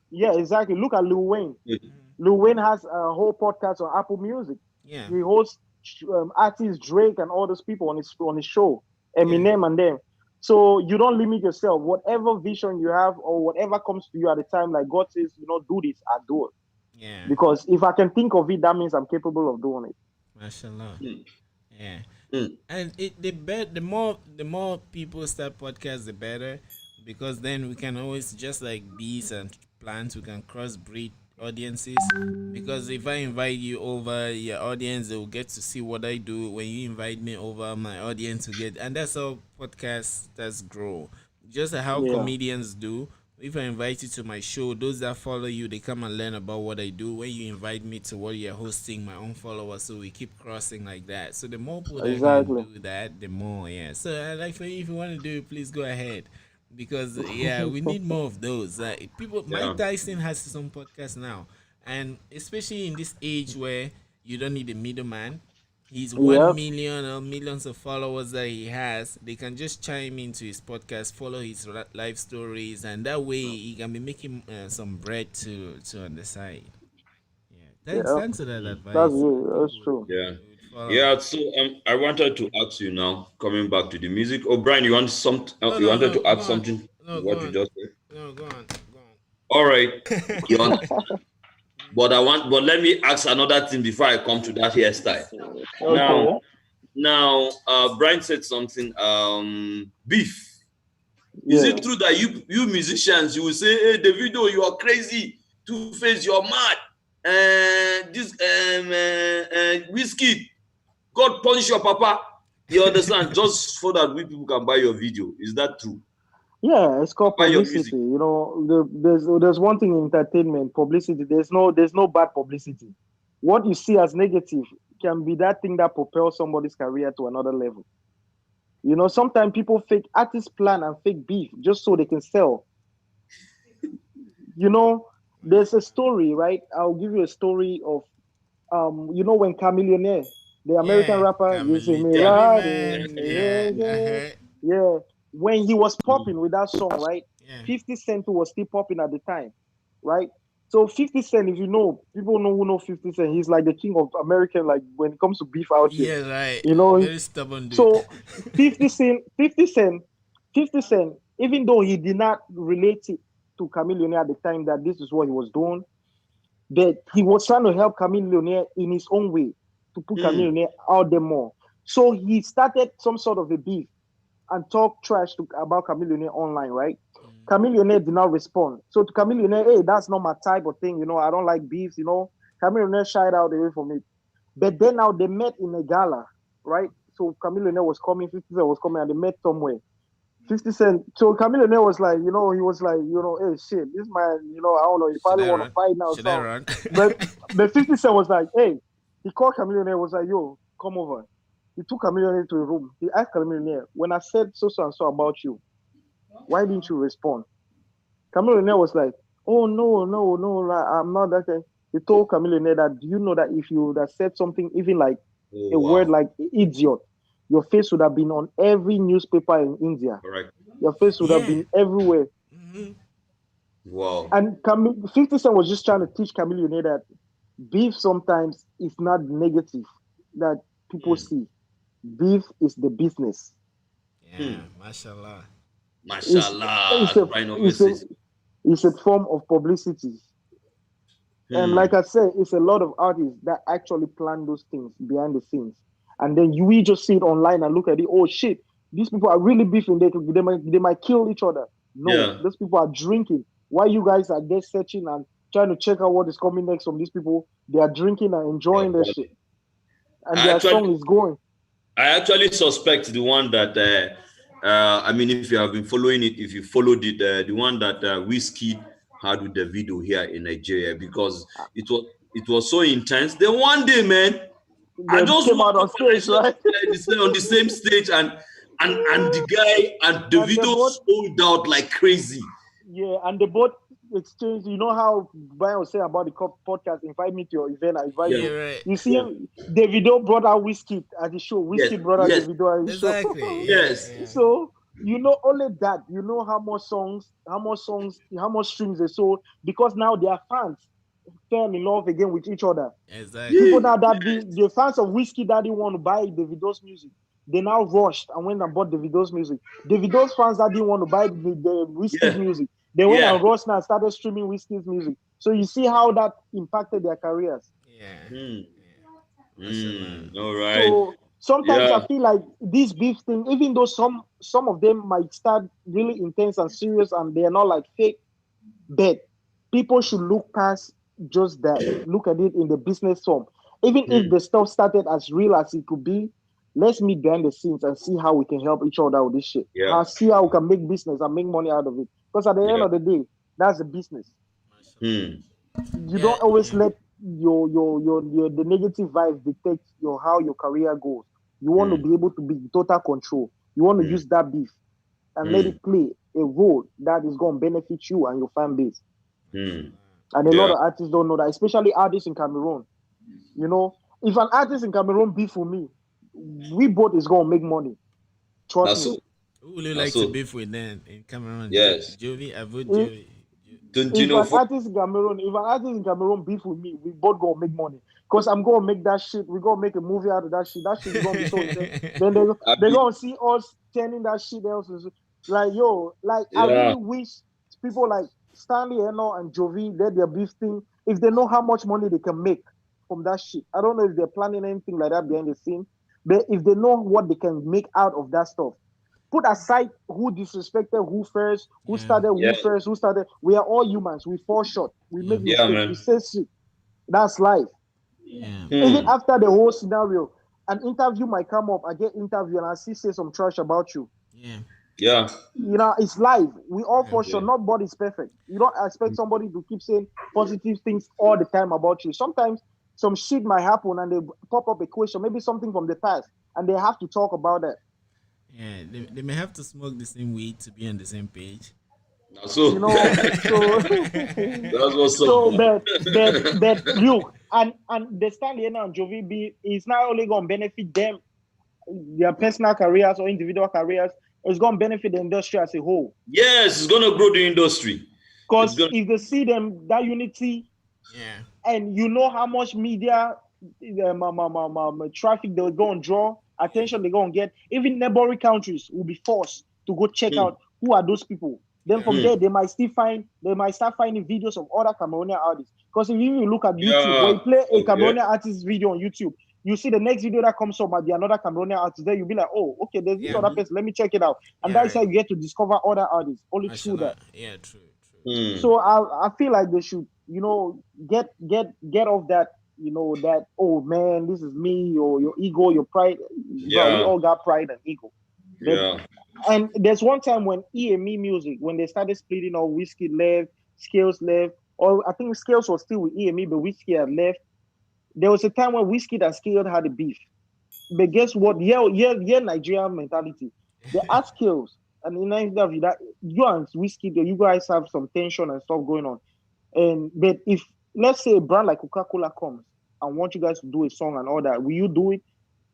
yeah, exactly. Look at Lil Wayne.
Wait.
Lil Wayne has a whole podcast on Apple Music.
Yeah.
He hosts artists Drake and all those people on his show,
Yeah.
Eminem and them. So you don't limit yourself. Whatever vision you have or whatever comes to you at the time, like God says, do this, I do it.
Yeah.
Because if I can think of it, that means I'm capable of doing it.
Mashallah.
Mm,
Yeah.
mm.
And the more people start podcasts, the better, because then we can always, just like bees and plants, we can crossbreed audiences. Because if I invite you over, your audience, they will get to see what I do. When you invite me over, my audience will get, and that's how podcasts does grow. Just like how
Yeah,
comedians do. If I invite you to my show, those that follow you, they come and learn about what I do. When you invite me to what you're hosting, my own followers, so we keep crossing like that. So the more people that can
exactly.
do that, the more, yeah. So like for you, if you want to do it, please go ahead, because yeah, we need more of those. People,
Yeah.
Mike Tyson has his own podcast now, and especially in this age where you don't need a middleman. His
Yep.
1 million or millions of followers that he has, they can just chime into his podcast, follow his life stories, and that way he can be making some bread to on the side. Yeah,
Yep.
thanks for that
That's
advice.
it. That's
People
true.
Yeah.
would follow.
Yeah. So I wanted to ask you now, coming back to the music. Oh, Brian,
No,
you
no,
wanted
no,
to
go
add
on.
something to
No, go
what you
on.
just said?
No, go on. Go
All right. You
on.
but let me ask another thing before I come to that hairstyle. Now,
Okay.
Brian said something. Beef. Is
Yeah.
it true that you musicians you will say, hey, Davido, you are crazy. Two Face, you are mad. And this whiskey, God punish your papa. You understand? Just so that we people can buy your video. Is that true?
Yeah, it's called
Buy your
publicity.
music.
There's one thing in entertainment, publicity. There's no bad publicity. What you see as negative can be that thing that propels somebody's career to another level. Sometimes people fake artists plan and fake beef just so they can sell. You know, there's a story, right? I'll give you a story of when Chameleonaire, the American
Yeah,
rapper, you see
Camille,
me
tell
Yeah.
me,
riding,
man.
yeah,
Yeah, I
yeah,
heard.
yeah. When he was
Mm.
popping with that song, right?
Yeah,
50 Cent was still popping at the time, right? So 50 Cent, if you know, people know who know 50 Cent, he's like the king of American, like when it comes to beef out here.
yeah, right.
You know,
Very stubborn dude.
so 50 Cent, 50 Cent, 50 Cent, even though he did not relate it to Chameleonaire at the time that this is what he was doing, that he was trying to help Chameleonaire in his own way to put
Mm.
Chameleonaire out there more. So he started some sort of a beef and talk trash about Chameleonaire online, right? Chameleonaire did not respond. So to Chameleonaire, hey, that's not my type of thing, I don't like beefs, Chameleonaire shied out away from it. But then now they met in a gala, right? So Chameleonaire was coming, 50 Cent was coming, and they met somewhere. 50 Cent. So Chameleonaire was like, he was like, hey, shit, this man, I don't know, he
Should
probably
I
want to
run?
fight now or
Should I
something.
run?
But 50 Cent was like, hey, he called Chameleonaire, was like, yo, come over. He took Chameleonaire to a room. He asked Chameleonaire, when I said so and so about you, why didn't you respond? Cameroon was like, Oh no, like, I'm not that kind. They told Chameleon that, do you know that if you would have said something, even like
Oh
a word
wow.
like idiot, your face would have been on every newspaper in India.
Correct.
Your face would have
Yeah.
been everywhere.
Mm-hmm.
Wow.
And 50 Cent was just trying to teach Chameleon that beef sometimes is not negative that people
Hmm.
see. Beef is the business.
Yeah,
Hmm.
mashallah.
It's
Mashallah.
it's a
Right now
it's a
message.
it's a form of publicity. And like
Hmm.
I said, it's a lot of artists that actually plan those things behind the scenes. And then we just see it online and look at it. Oh shit, these people are really beefing. They might kill each other. No,
Yeah.
those people are drinking. While you guys are there searching and trying to check out what is coming next from these people, they are drinking and
Yeah.
enjoying their shit.
Probably.
And
I
their
actually
song is going.
I actually suspect the one that I mean, if you have been following it, if you followed it, the one that Whiskey had with the video here in Nigeria, because it was so intense. Then one day, man, I
They
just
came
woke
out on
up and I
stage,
saw
right?
this guy on the same stage, and the guy and the
And they
video
both
sold out like crazy.
Yeah, and they both exchange. You know how Brian was saying about the podcast, invite me to your event, I invite
Yeah,
Yeah,
you.
right.
You
yeah,
see, Davido brought out Whiskey at the show.
yes,
Whiskey brought out
yes,
Davido at the show.
Exactly. Yeah,
yes,
yeah.
So you know only that. You know how much streams they sold because now their fans fell in love again with each other.
Exactly.
People
yeah,
now that the fans of Whiskey that didn't want to buy Davido's music, they now rushed and went and bought Davido's music. Davido's fans that didn't want to buy the Whiskey's
yeah,
music, they went
yeah.
and rushed and started streaming Whiskey's music. So you see how that impacted their careers.
Yeah.
Hmm.
Yeah. Mashallah.
Hmm. All right.
So sometimes I
Yeah.
feel like this beef thing, even though some of them might start really intense and serious and they are not like fake, but people should look past just that. Look at it in the business form. Even if
Hmm.
the stuff started as real as it could be, let's meet behind the scenes and see how we can help each other with this shit.
Yeah.
How see how we can make business and make money out of it. Because at the end
Yeah.
of the day, that's the business.
Mashallah.
Hmm.
You
Yeah,
don't always
yeah.
let your the negative vibes dictate your how your career goes. You want to
Hmm.
be able to be in total control. You want to
Hmm.
use that beef and let
Hmm.
it play a role that is going to benefit you and your fan base.
Hmm.
Mashallah.
And a lot
Yeah.
of artists don't know that, especially artists in Cameroon. You know, if an artist in Cameroon beef with me, we both is gonna make money. Trust
That's
me.
so.
Who would you
That's
like to
so.
beef with then in Cameroon?
Yes.
Jovi? I vote
If,
Jovi.
Don't you
if
know?
an artist in Cameroon, beef with me, we both gonna make money. Cause I'm gonna make that shit. We gonna make a movie out of that shit. That shit is gonna be so intense. Then they
Abi,
gonna see us turning that shit else. Like yo, like I
yeah.
really wish people like Stanley Eno and Jovi, they're their beef thing. If they know how much money they can make from that shit, I don't know if they're planning anything like that behind the scene. But if they know what they can make out of that stuff, put aside who disrespected who first, who
Yeah,
started
Yeah.
who first, who started. We are all humans. We fall short. We
yeah,
make
Yeah,
mistakes. We
man.
say shit. That's life.
yeah,
Even
Hmm.
after the whole scenario, an interview might come up. I get interviewed and I see say some trash about you.
yeah,
Yeah.
You know, it's life. We all
yeah,
fall
Yeah.
short. Nobody's perfect. You don't expect somebody to keep saying positive things all the time about you. Sometimes some shit might happen and they pop up a question, maybe something from the past, and they have to talk about that.
yeah. They may have to smoke the same weed to be on the same page.
That's
You
so.
know, so
That's what's
so
up.
but look, and the Stanley and Jovi B is not only gonna benefit them, their personal careers or individual careers, it's gonna benefit the industry as a whole.
Yes, it's gonna grow the industry. It's
Because
gonna.
if they see them that unity,
Yeah,
and you know how much media traffic they're going to draw,
yeah,
attention they're going to get, even neighboring countries will be forced to go check
Hmm.
out who are those people. Then
yeah,
from
Hmm.
there, they might start finding videos of other Cameroonian artists. Because if you look at YouTube, when
Yeah.
you play a
Okay.
Cameroonian artist video on YouTube, you see the next video that comes up might be another Cameroonian artist. Then you'll be like, oh, okay, there's this
yeah,
other
Mhm.
person. Let me check it out. And
yeah.
that's
Right.
how you get to discover other artists, only through that.
Mashallah. Yeah, true, true.
Hmm.
So I feel like they should, get off that, that, oh man, this is me, or your ego, your pride. Bro, we
Yeah.
all got pride and ego. But
Yeah.
and there's one time when EME Music, when they started splitting, or Whiskey left, Scales left, or I think Scales was still with EME, but Whiskey had left. There was a time when Whiskey and Scales had a beef. But guess what? Yeah, yeah, yeah, Nigerian mentality. They ask Skills, and in an interview that you and Whiskey, you guys have some tension and stuff going on. But if let's say a brand like Coca-Cola comes and want you guys to do a song and all that, will you do it?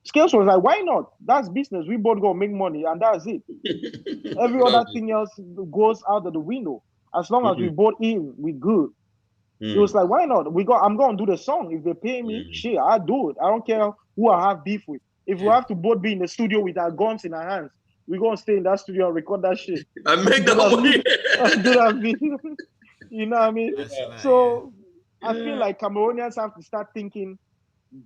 Scales was like, why not? That's business. We both gonna make money, and that's it. Every other thing else goes out of the window. As long as we both in, we good. It was like, why not? I'm gonna do the song. If they pay me, shit, I do it. I don't care who I have beef with. If we have to both be in the studio with our guns in our hands, we're gonna stay in that studio and record that shit.
And make that money.
Do that video. You know what I mean? So I feel like Cameroonians have to start thinking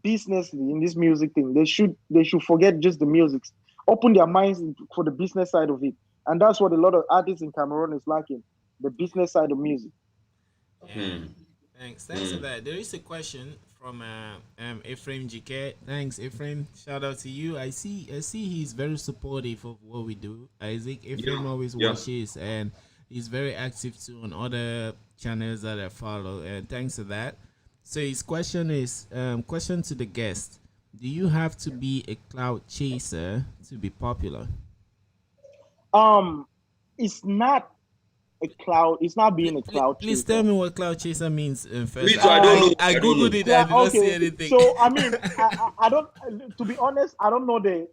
businessly in this music thing. They should forget just the music, open their minds for the business side of it, and that's what a lot of artists in Cameroon is lacking: the business side of music.
Thanks for that. There is a question from Ephraim GK. Thanks, Ephraim. Shout out to you. I see he's very supportive of what we do. Isaac Ephraim always watches, and he's very active too on other channels that I follow. And thanks for that. So his question is question to the guest: do you have to be a cloud chaser to be popular?
It's not a cloud. It's not being a cloud chaser.
Please tell me what cloud chaser means first.
I don't know.
I googled it. I did not see anything.
So I mean, I don't. To be honest, I don't know the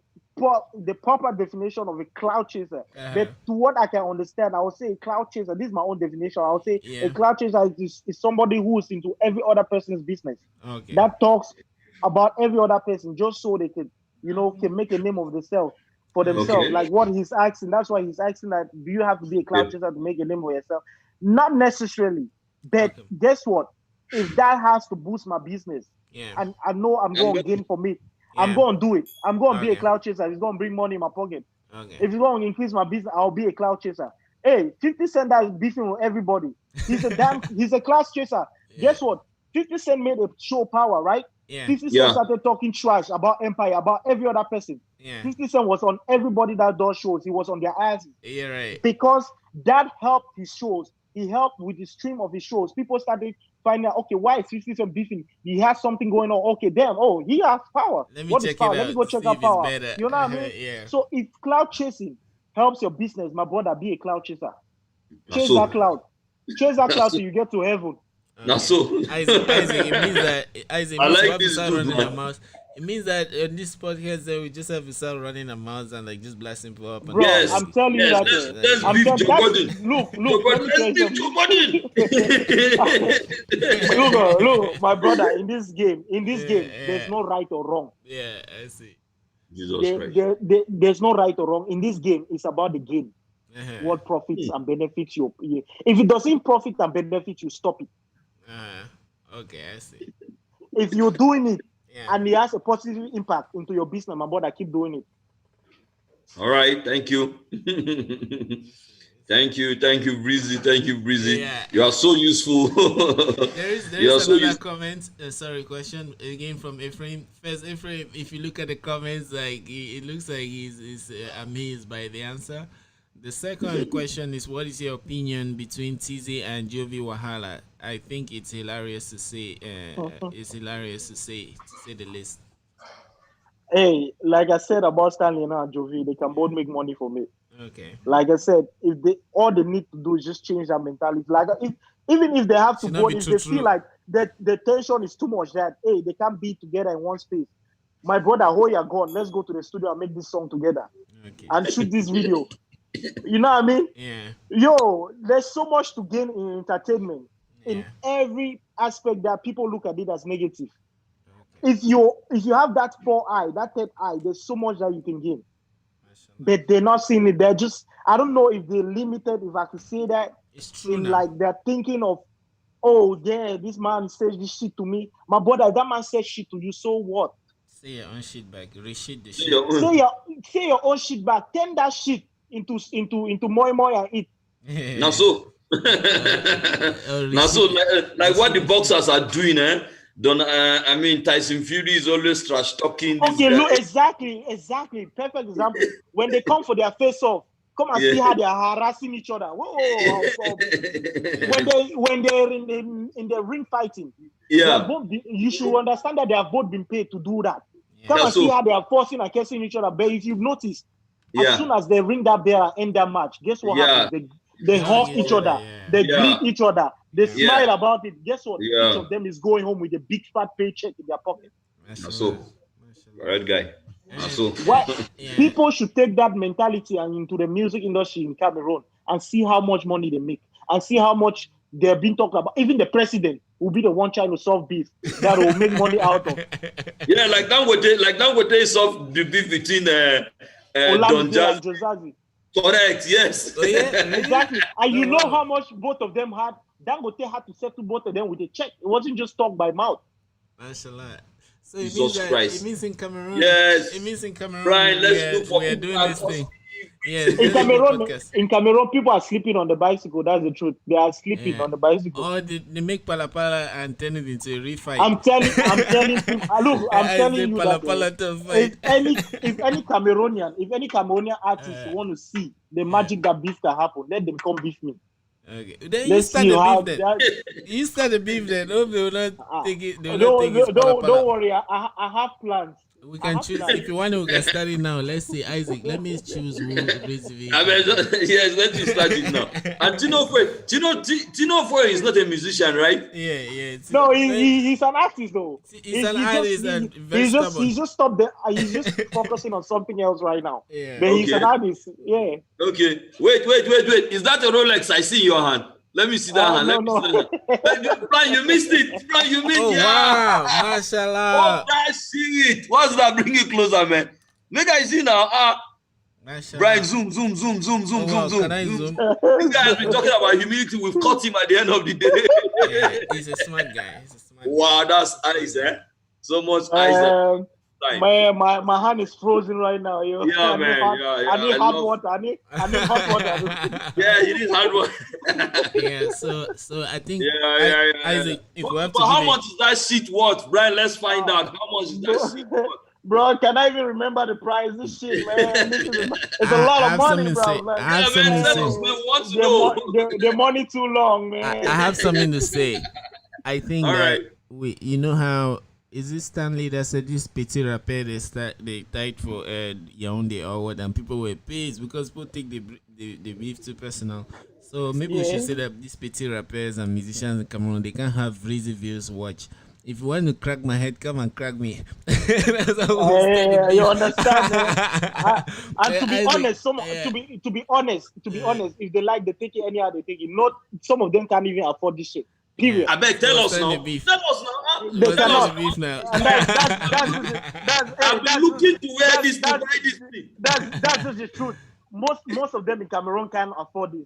proper definition of a cloud chaser. But to what I can understand, I would say a cloud chaser. This is my own definition. I would say a cloud chaser is somebody who is into every other person's business.
Okay.
That talks about every other person just so they can make a name of themselves. For themselves, like what he's asking. That's why he's asking that, do you have to be a cloud chaser to make a name for yourself? Not necessarily. But guess what? If that has to boost my business, and I know I'm going to gain from it, I'm going to do it. I'm going to be a cloud chaser. It's going to bring money in my pocket.
Okay.
If it's going to increase my business, I'll be a cloud chaser. Hey, 50 Cent that is beefing with everybody. He's a cloud chaser. Guess what? 50 Cent made a show Power, right? 50 Cent started talking trash about Empire, about every other person. 50 Cent was on everybody that does shows. He was on their asses.
Yeah, right.
Because that helped his shows. He helped with the stream of his shows. People started finding out, okay, why is 50 Cent beefing? He has something going on. Okay, damn. Oh, he has power. What is power? Let me go check out Power. You know what I mean? So if cloud chasing helps your business, my brother, be a cloud chaser. Chase that cloud. Chase that cloud till you get to heaven.
So
Isaac, it means that Isaac,
I like this too,
it means that on this podcast we just have to start running our mouths and like just blasting people up.
Bro, I'm telling you that. Look, my brother, in this game, there's no right or wrong.
Yeah, I see.
There's no right or wrong. In this game, it's about the game. What profits and benefits you. If it doesn't profit and benefit you, stop it.
Okay, I see.
If you're doing it and it has a positive impact into your business, my brother, keep doing it.
All right, thank you. Thank you, Vreezy. Thank you, Vreezy.
Yeah.
You are so useful.
there is another comment. Question again from Ephraim. First, Ephraim, if you look at the comments, like it looks like he's amazed by the answer. The second question is, what is your opinion between TZ and Jovi Wahala? I think it's hilarious to say. It's hilarious to say the least.
Hey, like I said about Stanley and Jovi, they can both make money for me.
Okay.
Like I said, all they need to do is just change their mentality. Like even if they have to go, if they feel like that the tension is too much, that hey, they can't be together in one space. My brother, hold your gun. Let's go to the studio and make this song together and shoot this video. You know what I mean?
Yeah.
Yo, there's so much to gain in entertainment in every aspect that people look at it as negative. Okay. If you have that third eye, there's so much that you can gain. But they're not seeing it. They're just, I don't know if they're limited, if I could say that.
It's true.
Like they're thinking of, oh yeah, this man says this shit to me. My brother, that man says shit to you, so what?
Say your own shit back. Reshit the shit.
Say your own shit back. Turn that shit into moi and eat.
Now so, now so, like what the boxers are doing, I mean, Tyson Fury is always trash talking.
Okay, look, exactly. Perfect example. When they come for their face off, come and see how they are harassing each other. Whoa. When they're in the ring fighting, you should understand that they have both been paid to do that. Come and see how they are forcing and cursing each other. But if you've noticed, as soon as they ring that bell and end that match, guess what happens? They hug each other, they greet each other, They
Yeah.
smile about it. Guess what?
Yeah.
Each of them is going home with a big fat paycheck in their pocket.
So, red guy. So,
Why
Yeah.
people should take that mentality and into the music industry in Cameroon and see how much money they make and see how much they're being talked about. Even the president will be the one trying to solve beef that will make money out of.
yeah, like Dangote solved the beef between Don
Olamide
Jazzy.
and Jozazi.
Correct, yes.
Oh yeah, really?
Exactly. And you
Oh,
know
wow.
how much both of them had. Dangote had to settle both of them with a check. It wasn't just talk by mouth.
Mashallah. So it
Jesus
means that
Christ.
it means in Cameroon.
Yes.
It means in Cameroon.
Brian, let's look for
we are
people
doing
that
this
cause
thing.
beef.
Yeah,
In Cameroon, people are sleeping on the bicycle. That's the truth. They are sleeping on the bicycle.
Or they make palapala and turn it into a refight.
I'm telling people. Look, I'm telling you that if any Cameroonian artist want to see the magic that beef can happen, let them come beef me.
Okay. Then
Let's
start
see
the
how
beef then. You start the beef then. Hope they will not take it. They will not take it.
Don't worry. I have plans.
We can choose if you want to. We can start it now. Let's see, Isaac. Let me choose who Vreezy Ville.
I mean, yes, let you start it now. And Tino Foy is not a musician, right?
Yeah.
No, he's an artist though.
He's an artist and very stubborn.
He's just stopped there. He's just focusing on something else right now.
Yeah.
But he's
Okay.
an artist. Yeah.
Okay. Wait. Is that a Rolex I see in your hand? Let me see that hand. Let me see that hand. Brian, you missed it. Brian, you missed it.
Oh
Yeah.
wow, mashallah.
Oh, that shit. What's that? Bring it closer, man. Make I see now.
Mashallah.
Brian, zoom.
Oh, wow, can I zoom?
This guy has been talking about humility. We've caught him at the end of the day.
Yeah, he's a smart guy.
Wow, that's ice, eh? So much ice. Time.
My hand is frozen right now. Yo.
Yeah,
I
man.
I need hot water. I need hot water.
Yeah, it is hard work.
Yeah, so I think
Yeah.
Isaac, if we have to
But how
give
much is that shit worth, Brian? Let's find out. How much is that shit worth?
Bro, can I even remember the price? This shit, man. It's a lot of money, bro. Like,
I have
Yeah, man,
something to
tell us,
say.
man. We want to know.
the money too long, man.
I have something to say. I think
All
that
right.
you know how is it Stanley that said this petit rapper they tied for Yaoundé or what, and people were pissed because people take the beef too personal. So maybe we should say that these petit rappers and musicians in Cameroon, they can't have Vreezy Ville's watch. If you want to crack my head, come and crack me. That's how we
you understand, man? And to be
Isaac,
honest, to be honest, if they like, they take it anyhow they take it. Not some of them can't even afford this shit. Period.
I beg, tell us
Understand
now.
the beef.
Tell us now.
They
What's
cannot.
the beef now?
And that's
I've been looking to wear this to buy this thing.
That's just the truth. Most of them in Cameroon can't afford this.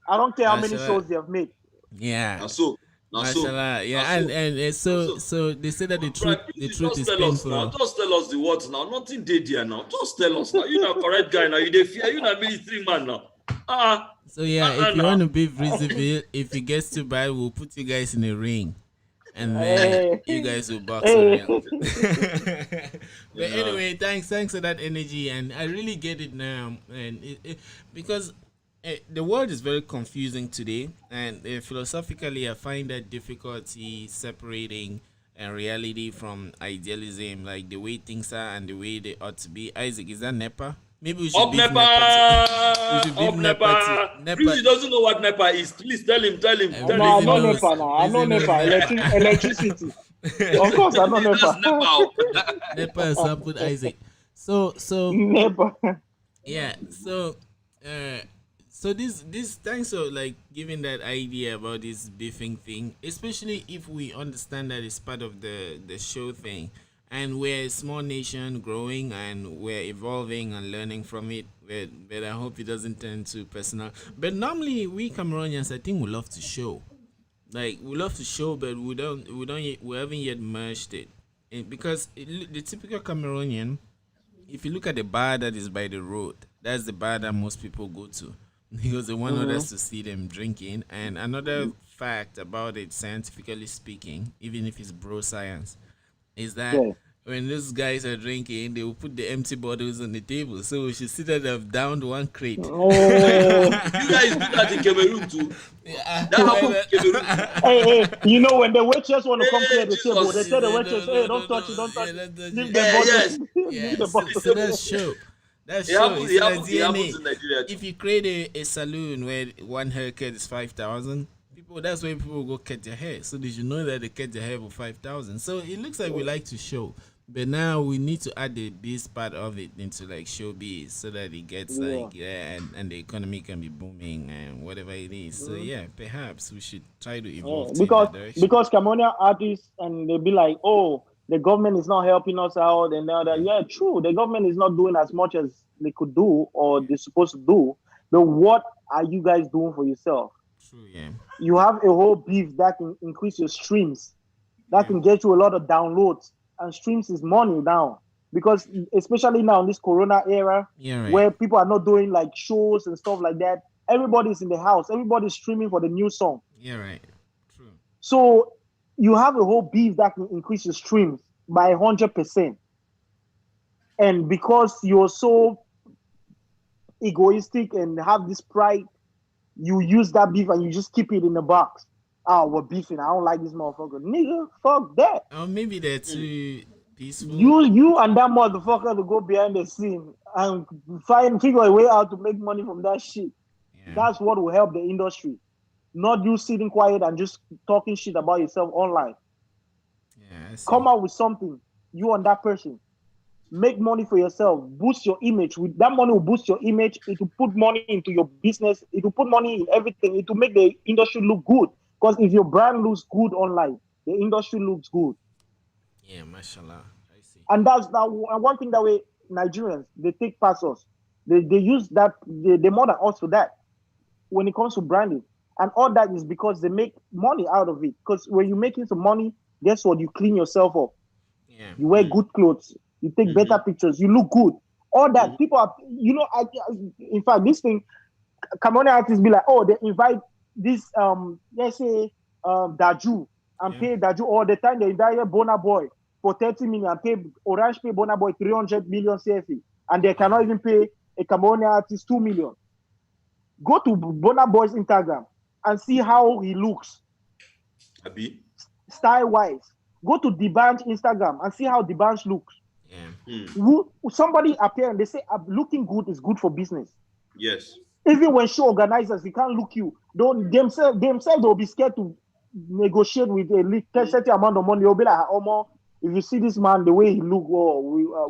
I don't care how many
Mashallah.
shows they have made.
Yeah.
Now so.
Mashallah. Yeah, and so they say that the truth
Just
is
tell us now.
painful.
Just tell us the words now. Nothing dead here now. Just tell us now. You're not correct guy now. You dey fear. You're not military man now.
So yeah, if you want to be Vreezy Ville, if it gets too bad, we'll put you guys in a ring, and then you guys will box around. But anyway, thanks for that energy, and I really get it now, and because the world is very confusing today, and philosophically, I find that difficulty separating reality from idealism, like the way things are and the way they ought to be. Isaac, is that NEPA? Maybe we should
Up
beef
Nepa!
We should beef
Up Nepa!
Nepa.
Breezy doesn't know what Nepa is. Please tell him.
No, I
Breezy
know
knows.
NEPA now. I know
Breezy
NEPA.
knows.
Electricity. Of course, I know
That's
NEPA.
Nepa.
NEPA sampled Isaac. So
NEPA.
yeah, so this thanks for like giving that idea about this beefing thing, especially if we understand that it's part of the show thing, and we're a small nation growing and we're evolving and learning from it. But I hope it doesn't turn too personal. But normally we Cameroonians, I think, we love to show. Like we love to show, but we haven't yet merged it. Because the typical Cameroonian, if you look at the bar that is by the road, that's the bar that most people go to because they want others to see them drinking. And another fact about it, scientifically speaking, even if it's bro science, is that when those guys are drinking, they will put the empty bottles on the table. So we should see that they've downed one crate.
Oh.
You guys do that in Cameroon too. That happened in Cameroon.
Hey, you know when the waitress want to come clear the
Jesus.
table, they tell the waitress, "Hey, don't touch it. Leave the
Yeah,
bottle.
yes.
Yeah,
Leave the bottle."
so that's show. That's
It
show.
happens,
It's
it
like
happens in
DNA.
Nigeria too.
If you create a saloon where one haircut is 5,000, Well, that's where people go cut their hair. So did you know that they cut their hair for 5,000? So it looks like we like to show, but now we need to add the biz part of it into like showbiz so that it gets
Yeah.
like and the economy can be booming and whatever it is. So
Mhm.
yeah, perhaps we should try to
Yeah,
evolve to in
because
that direction.
Cameroonian artists and they'll be like, oh, the government is not helping us out and all that.
Yeah,
Yeah, true. The government is not doing as much as they could do or
yeah,
they're supposed to do. But what are you guys doing for yourself?
true. Yeah,
You have a whole beef that can increase your streams, that
yeah,
can get you a lot of downloads, and streams is money now. Because especially now in this Corona era,
yeah. Right.
where people are not doing like shows and stuff like that, everybody's in the house, everybody's streaming for the new song.
Yeah, right. True.
So you have a whole beef that can increase your streams by 100%. And because you're so egoistic and have this pride, you use that beef and you just keep it in the box. Oh, we're beefing. I don't like this motherfucker. Nigga, fuck that.
Or maybe they're too peaceful.
You and that motherfucker to go behind the scene and figure a way out to make money from that shit.
Yeah,
That's what will help the industry. Not you sitting quiet and just talking shit about yourself online.
yeah. I see.
Come out with something. You and that person. Make money for yourself. Boost your image. With that money will boost your image. It will put money into your business. It will put money in everything. It will make the industry look good. Because if your brand looks good online, the industry looks good.
Yeah, mashallah. I see.
And that's that. And one thing that way Nigerians they take past us. They use that they more than us for that when it comes to branding. And all that is because they make money out of it. Because when you're making some money, guess what? You clean yourself up.
Yeah,
You wear good clothes. You take better pictures. You look good. All that people are, in fact, this thing, Cameroonian artists be like, oh, they invite this, let's say, Daju and
yeah.
pay Daju all the time. They invite Burna Boy for 30 million and pay Orange pay Burna Boy 300 million CFA, and they cannot even pay a Cameroonian artist 2 million. Go to Burna Boy's Instagram and see how he looks
Abi.
style wise. Go to D'banj Instagram and see how D'banj looks.
Yeah.
Somebody appear and they say looking good is good for business.
Yes.
Even when show organizers, they can't look you. Don't themselves they'll be scared to negotiate with a certain amount of money. They'll be like, oh, if you see this man the way he look,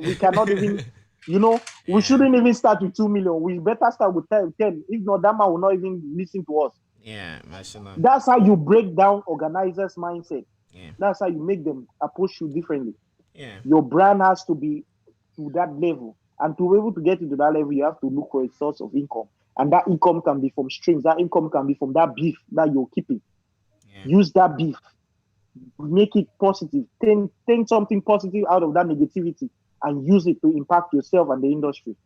we cannot even, we
Yeah.
shouldn't even start with 2 million. We better start with 10. If not, that man will not even listen to us.
Yeah, mashallah.
That's how you break down organizers' mindset.
Yeah.
That's how you make them approach you differently.
Yeah.
Your brand has to be to that level. And to be able to get into that level, you have to look for a source of income. And that income can be from streams. That income can be from that beef that you're keeping.
Yeah.
Use that beef. Make it positive. Think something positive out of that negativity and use it to impact yourself and the industry.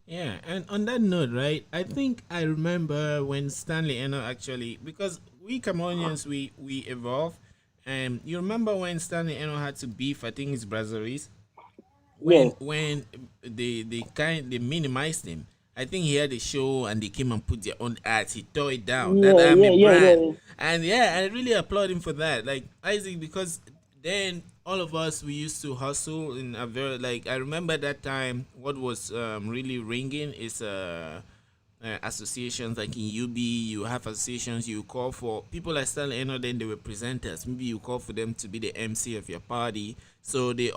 Yeah, and on that note, right? I think I remember when Stanley Eno actually, because we Cameroonians we evolve, and you remember when Stanley Eno had to beef, I think it's Brazzers,
Yeah.
when they minimized him. I think he had a show and they came and put their own ads. He tore it down. That
Yeah,
I'm a
yeah, yeah,
brand,
yeah.
and yeah, I really applaud him for that. Like Isaac, because then all of us we used to hustle in a very like I remember that time. What was really ringing is associations like in UB, you have associations you call for people like Stanley Eno, then they were presenters. Maybe you call for them to be the MC of your party. So they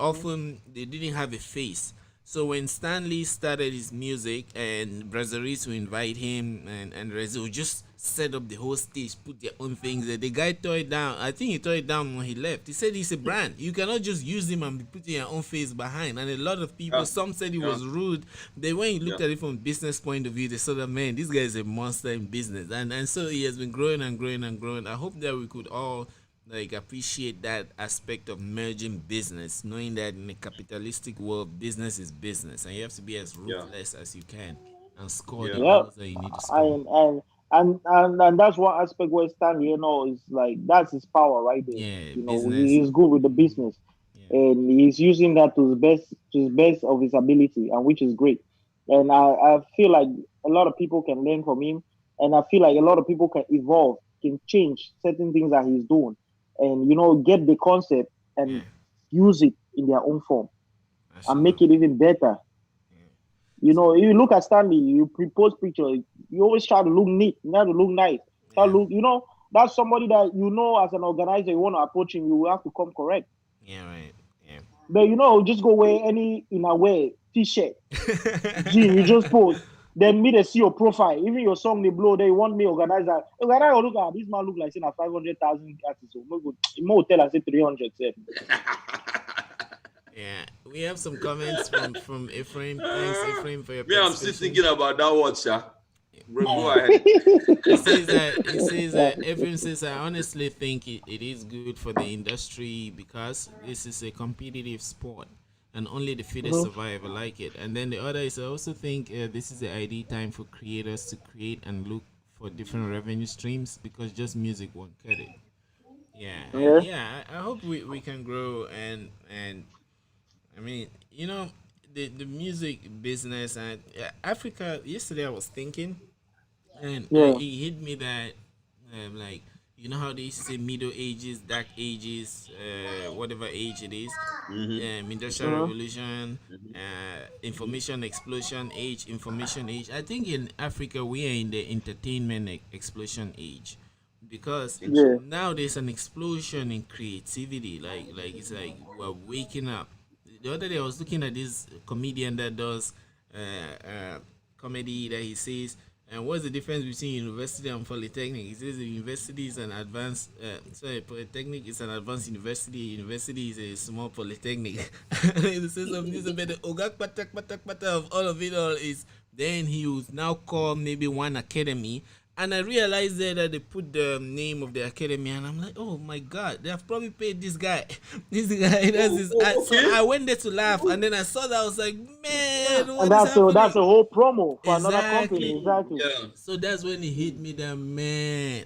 didn't have a face. So when Stanley started his music and Brazzers would invite him and Reza would just set up the whole stage, put their own things there. The guy tore it down. I think he tore it down when he left. He said he's a brand. You cannot just use him and be putting your own face behind. And a lot of people,
Yeah.
some said he
Yeah.
was rude. They when you looked
Yeah.
at it from a business point of view, they saw that man, this guy is a monster in business. And so he has been growing and growing and growing. I hope that we could all like appreciate that aspect of merging business, knowing that in a capitalistic world, business is business, and you have to be as
Yeah.
ruthless as you can and score the
Yeah.
Yeah.
goals that you need to score.
And that's one aspect where Stanley, is like that's his power right there.
Yeah, business.
He's good with the business,
Yeah,
and he's using that to his best of his ability, and which is great. And I feel like a lot of people can learn from him, and I feel like a lot of people can evolve, can change certain things that he's doing, and get the concept
yeah,
and use it in their own form and
mashallah.
make it even better.
Yeah.
If you look at Stanley, you post picture, you always try to look neat, you try to look nice. Try to
Yeah.
look, that's somebody that as an organizer, you want to approach him, you will have to come correct.
Yeah, right. Yeah.
But just go wear any inner wear, t-shirt, jean, you just post. Then me they see your profile. Even your song they blow, they want me organizer. Organizer look at this man look like saying a 500,000 artist. So more tell us say 300.
Yeah, we have some comments from Ephraim. Thanks, Ephraim, for your
Me, I'm still
participation.
thinking about that watch, yeah. Bro, go
Yeah.
ahead.
He says that Ephraim says, I honestly think it is good for the industry because this is a competitive sport and only the fittest
Mhm.
survive. I like it. And then the other is, I also think this is the ideal time for creators to create and look for different revenue streams because just music won't cut it. Yeah, and
Yeah.
yeah, I hope we can grow and I mean, the music business and Africa. Yesterday, I was thinking, and
Yeah.
it hit me that, like, how they say middle ages, dark ages, whatever age it is,
Mm-hmm.
industrial
Mhm.
revolution, information explosion age, information age. I think in Africa we are in the entertainment explosion age because
Think so.
Yeah.
now there's an explosion in creativity. Like it's like we're waking up. The other day I was looking at this comedian that does comedy that he says, and what's the difference between university and polytechnic? He says the university is an advanced, sorry, polytechnic is an advanced university. University is a small polytechnic. He says something about the ogak patak of all of it all is. Then he would now call maybe one academy. And I realized there that they put the name of the academy, and I'm like, oh my god, they have probably paid this guy. This guy does this. So
Okay.
I went there to laugh, and then I saw that I was like, man,
And
what is
that's
happening?
a whole promo for another company.
Exactly.
Exactly.
Yeah.
So that's when it hit me that, man,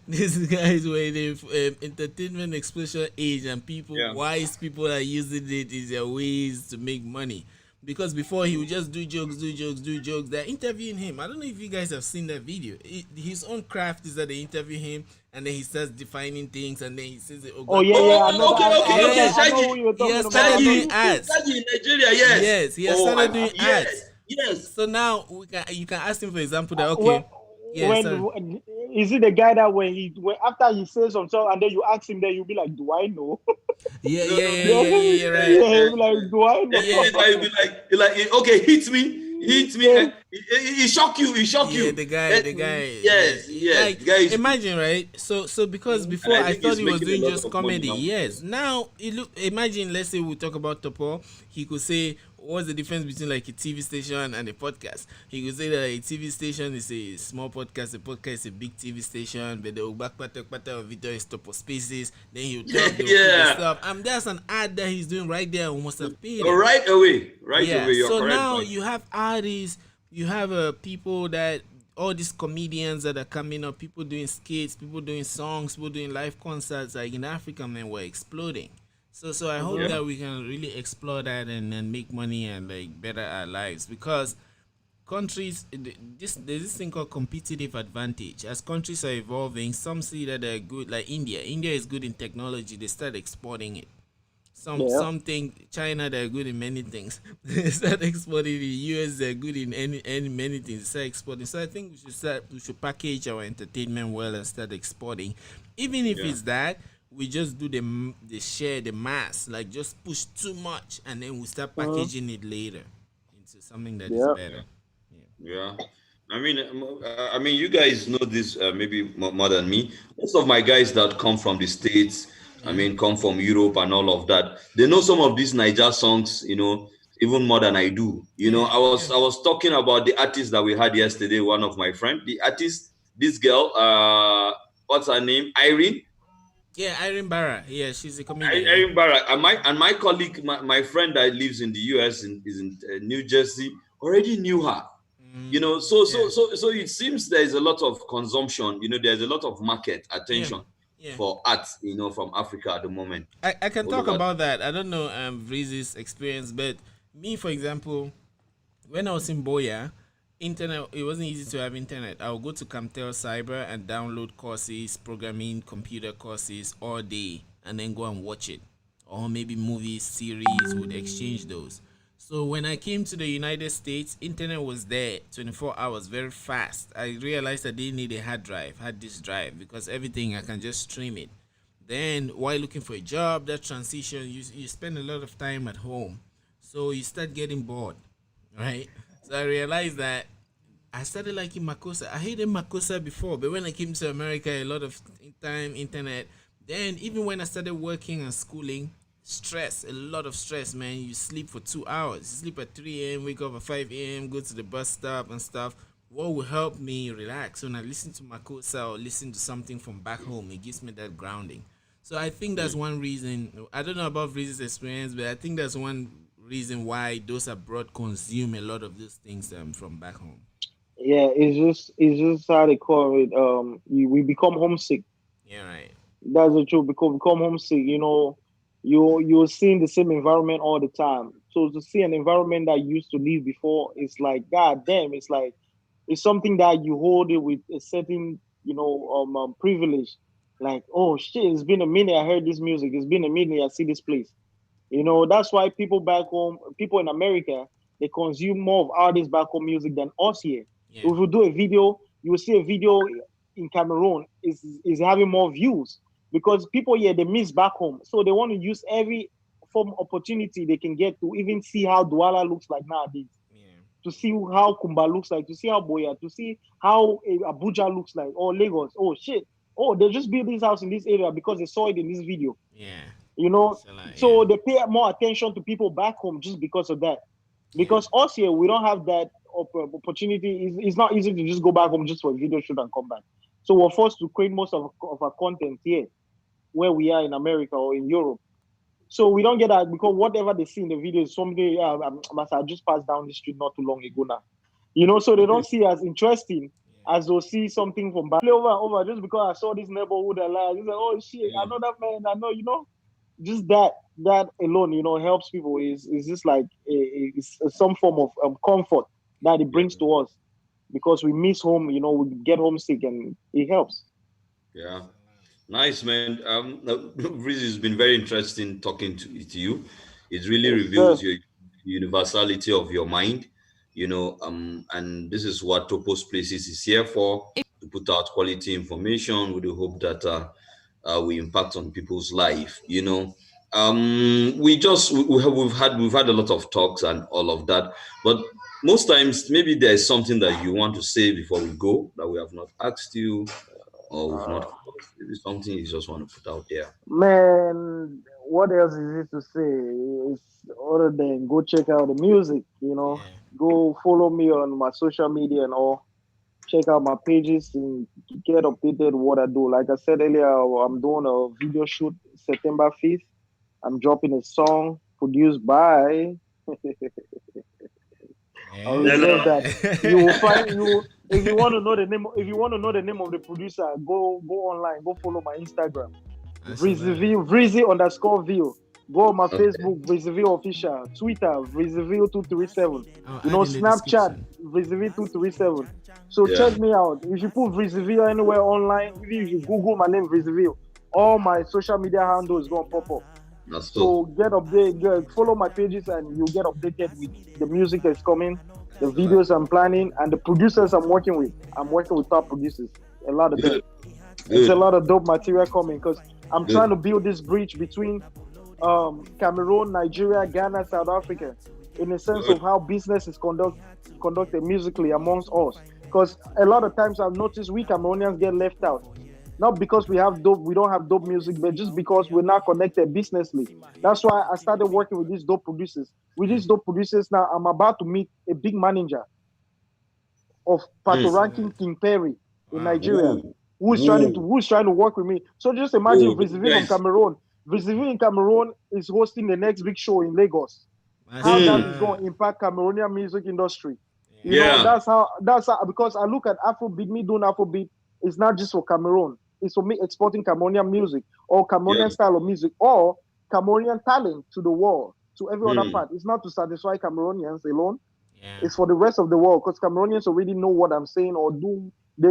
these guys were in the entertainment explosion age, and
Yeah.
wise people are using it as their ways to make money. Because before he would just do jokes, do jokes, do jokes. They're interviewing him. I don't know if you guys have seen that video. His own craft is that they interview him, and then he starts defining things, and then he says, "Oh
Oh
God,
yeah, yeah. I know.
Oh, okay, okay, okay.
yes."
I know who
Shaggy.
you're
He
talking
has
about. I
started
know.
doing
Shaggy.
ads.
Shaggy in Nigeria, yes.
Yes, he has
Oh,
started doing ads.
yes. Yes.
So now you can ask him for example that,
When
okay, yeah, sorry.
is it the guy that when after he says something and then you ask him, then you'll be like, do I know?
Yeah,
No,
yeah,
no,
yeah,
no.
yeah,
yeah, yeah, yeah, right.
yeah. He'll be like, do I know?
Anytime you be like, okay, hit me.
yeah,
He shock you. He shock
Yeah,
you. Yes, yes.
like
The guy is.
imagine, right? So because
And
before
I
I
think
thought
he's
he was
making a
doing
lot
just
of money
comedy.
now.
Yes, now it look. Imagine, let's say we talk about Topoh. He could say, what's the difference between like a TV station and a podcast? He could say that a TV station is a small podcast, a podcast is a big TV station, but the back of video is Topoh Spaces. Then he'll talk, they'll put the
Yeah.
stuff. That's an ad that he's doing right there. We must have paid
Oh,
him.
right away. Right
Yeah.
away. You're
So
correct,
now
boy.
you have artists, you have people that all these comedians that are coming up, people doing skits, people doing songs, people doing live concerts. Like in Africa, man, we're exploding. So I hope
Yeah.
that we can really explore that and make money and like better our lives because countries there's this thing called competitive advantage. As countries are evolving, some see that they're good. Like India is good in technology. They start exporting it.
yeah.
Some think China they're good in many things. They start exporting. The US they're good in any many things. They start exporting. So I think we should package our entertainment well and start exporting. Even if
Yeah.
it's that we just do the share the mass, like just push too much and then we start
Mhm.
packaging it later into something that is
Yeah.
better.
Yeah. I mean, you guys know this maybe more than me. Most of my guys that come from the States, I
Yeah.
mean, come from Europe and all of that, they know some of these Niger songs, even more than I do.
Yeah. Yeah.
I was talking about the artist that we had yesterday, one of my friend, the artist, this girl, what's her name? Irene.
Yeah, Irene Barra. Yeah, she's a comedian. Yeah.
Irene Barra. And my colleague, my friend that lives in the US is in New Jersey, already knew her.
Yeah.
So it seems there is a lot of consumption. There's a lot of market
Yeah.
attention
Yeah.
for art. From Africa at the moment.
I can
All
talk
over.
about that. I don't know Vreezy's experience, but me, for example, when I was in Boya, internet it wasn't easy to have internet. I would go to Camtel Cyber and download courses, programming, computer courses all day, and then go and watch it, or maybe movies, series would exchange those. So when I came to the United States, internet was there 24 hours, very fast. I realized I didn't need a hard disk drive, because everything I can just stream it. Then while looking for a job, that transition, you spend a lot of time at home. So you start getting bored, right? So I realized that I started liking Makosa. I hated Makosa before, but when I came to America, a lot of time, internet. Then even when I started working and schooling, stress, a lot of stress, man. You sleep for 2 hours. You sleep at 3 a.m., wake up at 5 a.m., go to the bus stop and stuff. What will help me relax when I listen to Makosa or listen to something from back home? It gives me that grounding. So I think that's one reason. I don't know about Breezy's experience, but I think that's one reason why those abroad consume a lot of these things from back home.
Yeah, it's just how they call it. We become homesick.
Yeah, right.
That's the truth. Because become homesick. You're seeing the same environment all the time. So to see an environment that you used to live before, it's like God damn. It's like it's something that you hold it with a certain privilege. Like, oh shit, it's been a minute I heard this music. It's been a minute I see this place. That's why people back home, people in America, they consume more of artists back home music than us here.
Yeah,
If you do a video, you will see a video in Cameroon is having more views because people here they miss back home, so they want to use every form opportunity they can get to even see how Douala looks like nowadays,
yeah,
to see how Kumba looks like, to see how Boya, to see how Abuja looks like, or Lagos. Oh shit! Oh, they just built this house in this area because they saw it in this video
yeah.
you know
So like, yeah,
so they pay more attention to people back home just because of that,
yeah,
because us here we don't have that opportunity. It's not easy to just go back home just for a video shoot and come back, so we're forced to create most of our content here where we are in America or in Europe. So we don't get that because whatever they see in the video is something. Yeah, I just passed down the street not too long ago now, so they don't see it as interesting
yeah,
as they'll see something from back over and over just because I saw this neighborhood and like, oh shit, I
Yeah.
know that man, I know, just that alone, helps people. Is just like it's some form of comfort that it
Yeah.
brings to us because we miss home. We get homesick, and it helps.
Yeah. Nice, man. Riz, it's been very interesting talking to you. It really
Yes, sir.
reveals your universality of your mind, and this is what Topos Places is here for, to put out quality information with the hope that we impact on people's life. We've had a lot of talks and all of that, but most times maybe there is something that you want to say before we go that we have not asked you or we've not
Uh,
covered. Maybe something you just want to put out there.
Man, what else is it to say? It's other than go check out the music.
yeah.
Go follow me on my social media and all. Check out my pages and get updated what I do. Like I said earlier, I'm doing a video shoot September 5th. I'm dropping a song produced by. I'll
Yeah.
No,
reserve
no.
that. You will find you if you want to know the name. If you want to know the name of the producer, go online. Go follow my Instagram,
That's a lot.
Vreezy_Ville. Go on my
Okay.
Facebook, Vreezy Ville official, Twitter, Vreezy Ville 237.
I'll add in the
Snapchat,
description.
Vreezy Ville 237. So
Yeah.
check me out. If you put Vreezy Ville anywhere online, even if you Google my name Vreezy Ville, all my social media handles gonna pop up.
That's so.
So get updated, follow my pages, and you'll get updated with the music that's coming, the
So like,
videos I'm planning, and the producers I'm working with. I'm working with top producers, a lot of them.
Good.
It's a
Good.
lot of dope material coming because I'm trying
Good.
to build this bridge between Cameroon, Nigeria, Ghana, South Africa, in the sense
Good.
of how business is conducted musically amongst us. Because a lot of times I've noticed we Cameroonians get left out, not because we don't have dope music, but just because we're not connected businessly. That's why I started working with these dope producers. With these dope producers now, I'm about to meet a big manager of
Hmm.
Pato
so
Ranking
like,
King Perry in
wow.
Nigeria,
Woo.
who
Woo.
is trying to work with me. So just imagine
Woo. Those
Vreezy from
guys.
Cameroon. Vreezy in Cameroon is hosting the next big show in Lagos.
That's
How
a
that
Hmm.
is
lot.
going to impact Cameroonian music industry.
Yeah.
Yeah.
That's how because I look at Afrobeat, me doing Afrobeat, it's not just for Cameroon. It's for me exporting Cameroonian music or
Yeah.
Cameroonian style of music or Cameroonian talent to the world, to every other
Hmm.
part. It's not to satisfy Cameroonians alone.
Yeah.
It's for the rest of the world because Cameroonians already know what I'm saying or do they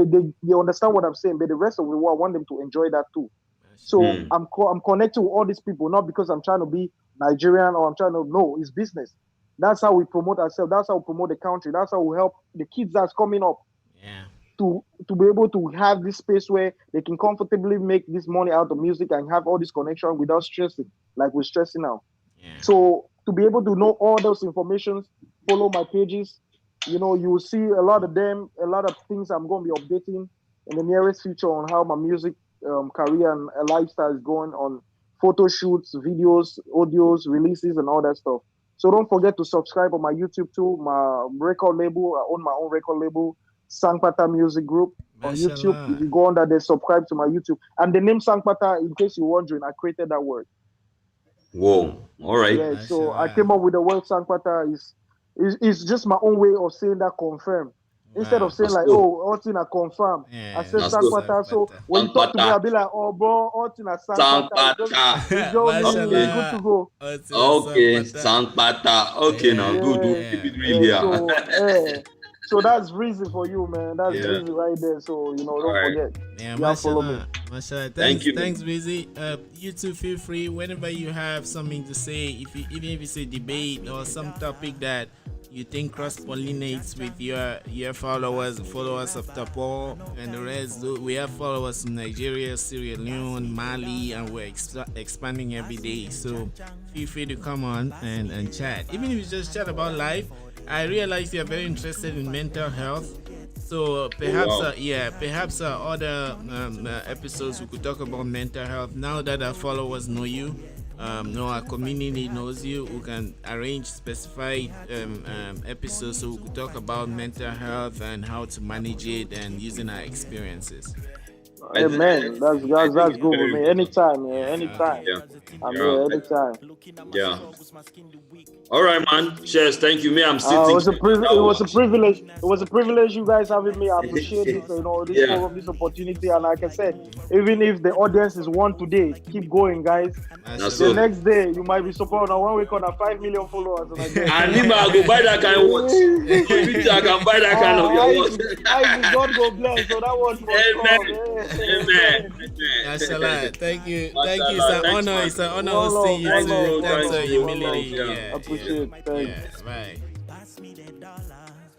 understand what I'm saying, but the rest of the world I want them to enjoy that too.
That's
So
Hmm.
I'm connected with all these people not because I'm trying to be Nigerian or I'm trying to no, it's business. That's how we promote ourselves. That's how we promote the country. That's how we help the kids that's coming up
Yeah.
to be able to have this space where they can comfortably make this money out of music and have all this connection without stressing, like we're stressing now.
Yeah.
So to be able to know all those informations, follow my pages. You know, you will see a lot of them, a lot of things I'm going to be updating in the nearest future on how my music career and lifestyle is going on photo shoots, videos, audios, releases, and all that stuff. So don't forget to subscribe on my YouTube too, my record label. I own my own record label, Sangpata Music Group on YouTube.
Mashallah.
If you go under there, subscribe to my YouTube. And the name Sangpata, in case you're wondering, I created that word.
Whoa. All right.
Yeah, so I
Mashallah.
came up with the word Sangpata is just my own way of saying that confirm. Instead
Wow.
of saying
That's
like,
cool.
oh, all thing I confirm.
Yeah,
I said
That's cool.
Sangpata. So when you talk to me,
Sangpata.
I'll be like, oh bro, all thing I Sangpata.
Sangpata.
It's just me,
Okay.
good to go.
Okay. Sangpata. Okay, now
Yeah.
good. We'll
Yeah,
keep it real
yeah.
here.
So that's Vreezy for you, man. That's
Yeah.
Vreezy right there. So
All
don't
right.
forget.
Yeah,
Yeah, follow me.
mashallah.
Thank you.
Thanks, Busy. You too, feel free whenever you have something to say. Even if it's a debate or some topic that you think cross pollinates with your followers of Topoh and the rest. We have followers in Nigeria, Sierra Leone, Mali, and we're expanding every day. So feel free to come on and chat. Even if you just chat about life. I realize you're very interested in mental health. So perhaps,
wow.
perhaps other episodes we could talk about mental health. Now that our followers know you, know our community knows you, we can arrange specified episodes so we could talk about mental health and how to manage it and using our experiences.
I
Hey
think,
man, that's
I think it's
good with
very
me.
important.
Anytime, yeah,
Yeah,
anytime.
Yeah.
I'm
Yeah.
here anytime.
Yeah. All right, man. Cheers. Thank you. Me, I'm
It
sitting.
was a
Now
it was a
watch.
privilege. It was a privilege you guys having me. I appreciate this, this
Yeah.
forum, this opportunity. And like I said, even if the audience is one today, keep going, guys.
That's
The
so.
next day, you might be surprised. On 1 week on 5 million followers, and again.
And if I go buy that kind of watch, maybe I can buy that kind of your watch.
I God go bless. So that was for
Amen. Amen.
mashallah. Thank you.
Mashallah.
It's an
Thanks,
honor.
man.
It's an honor
One
hosting
love,
you
one
too.
love,
Thanks
one
for
love,
your
one love.
humility.
Yeah.
Yeah.
appreciate. Thanks.
Yeah. Bye.
Pass me the dollar.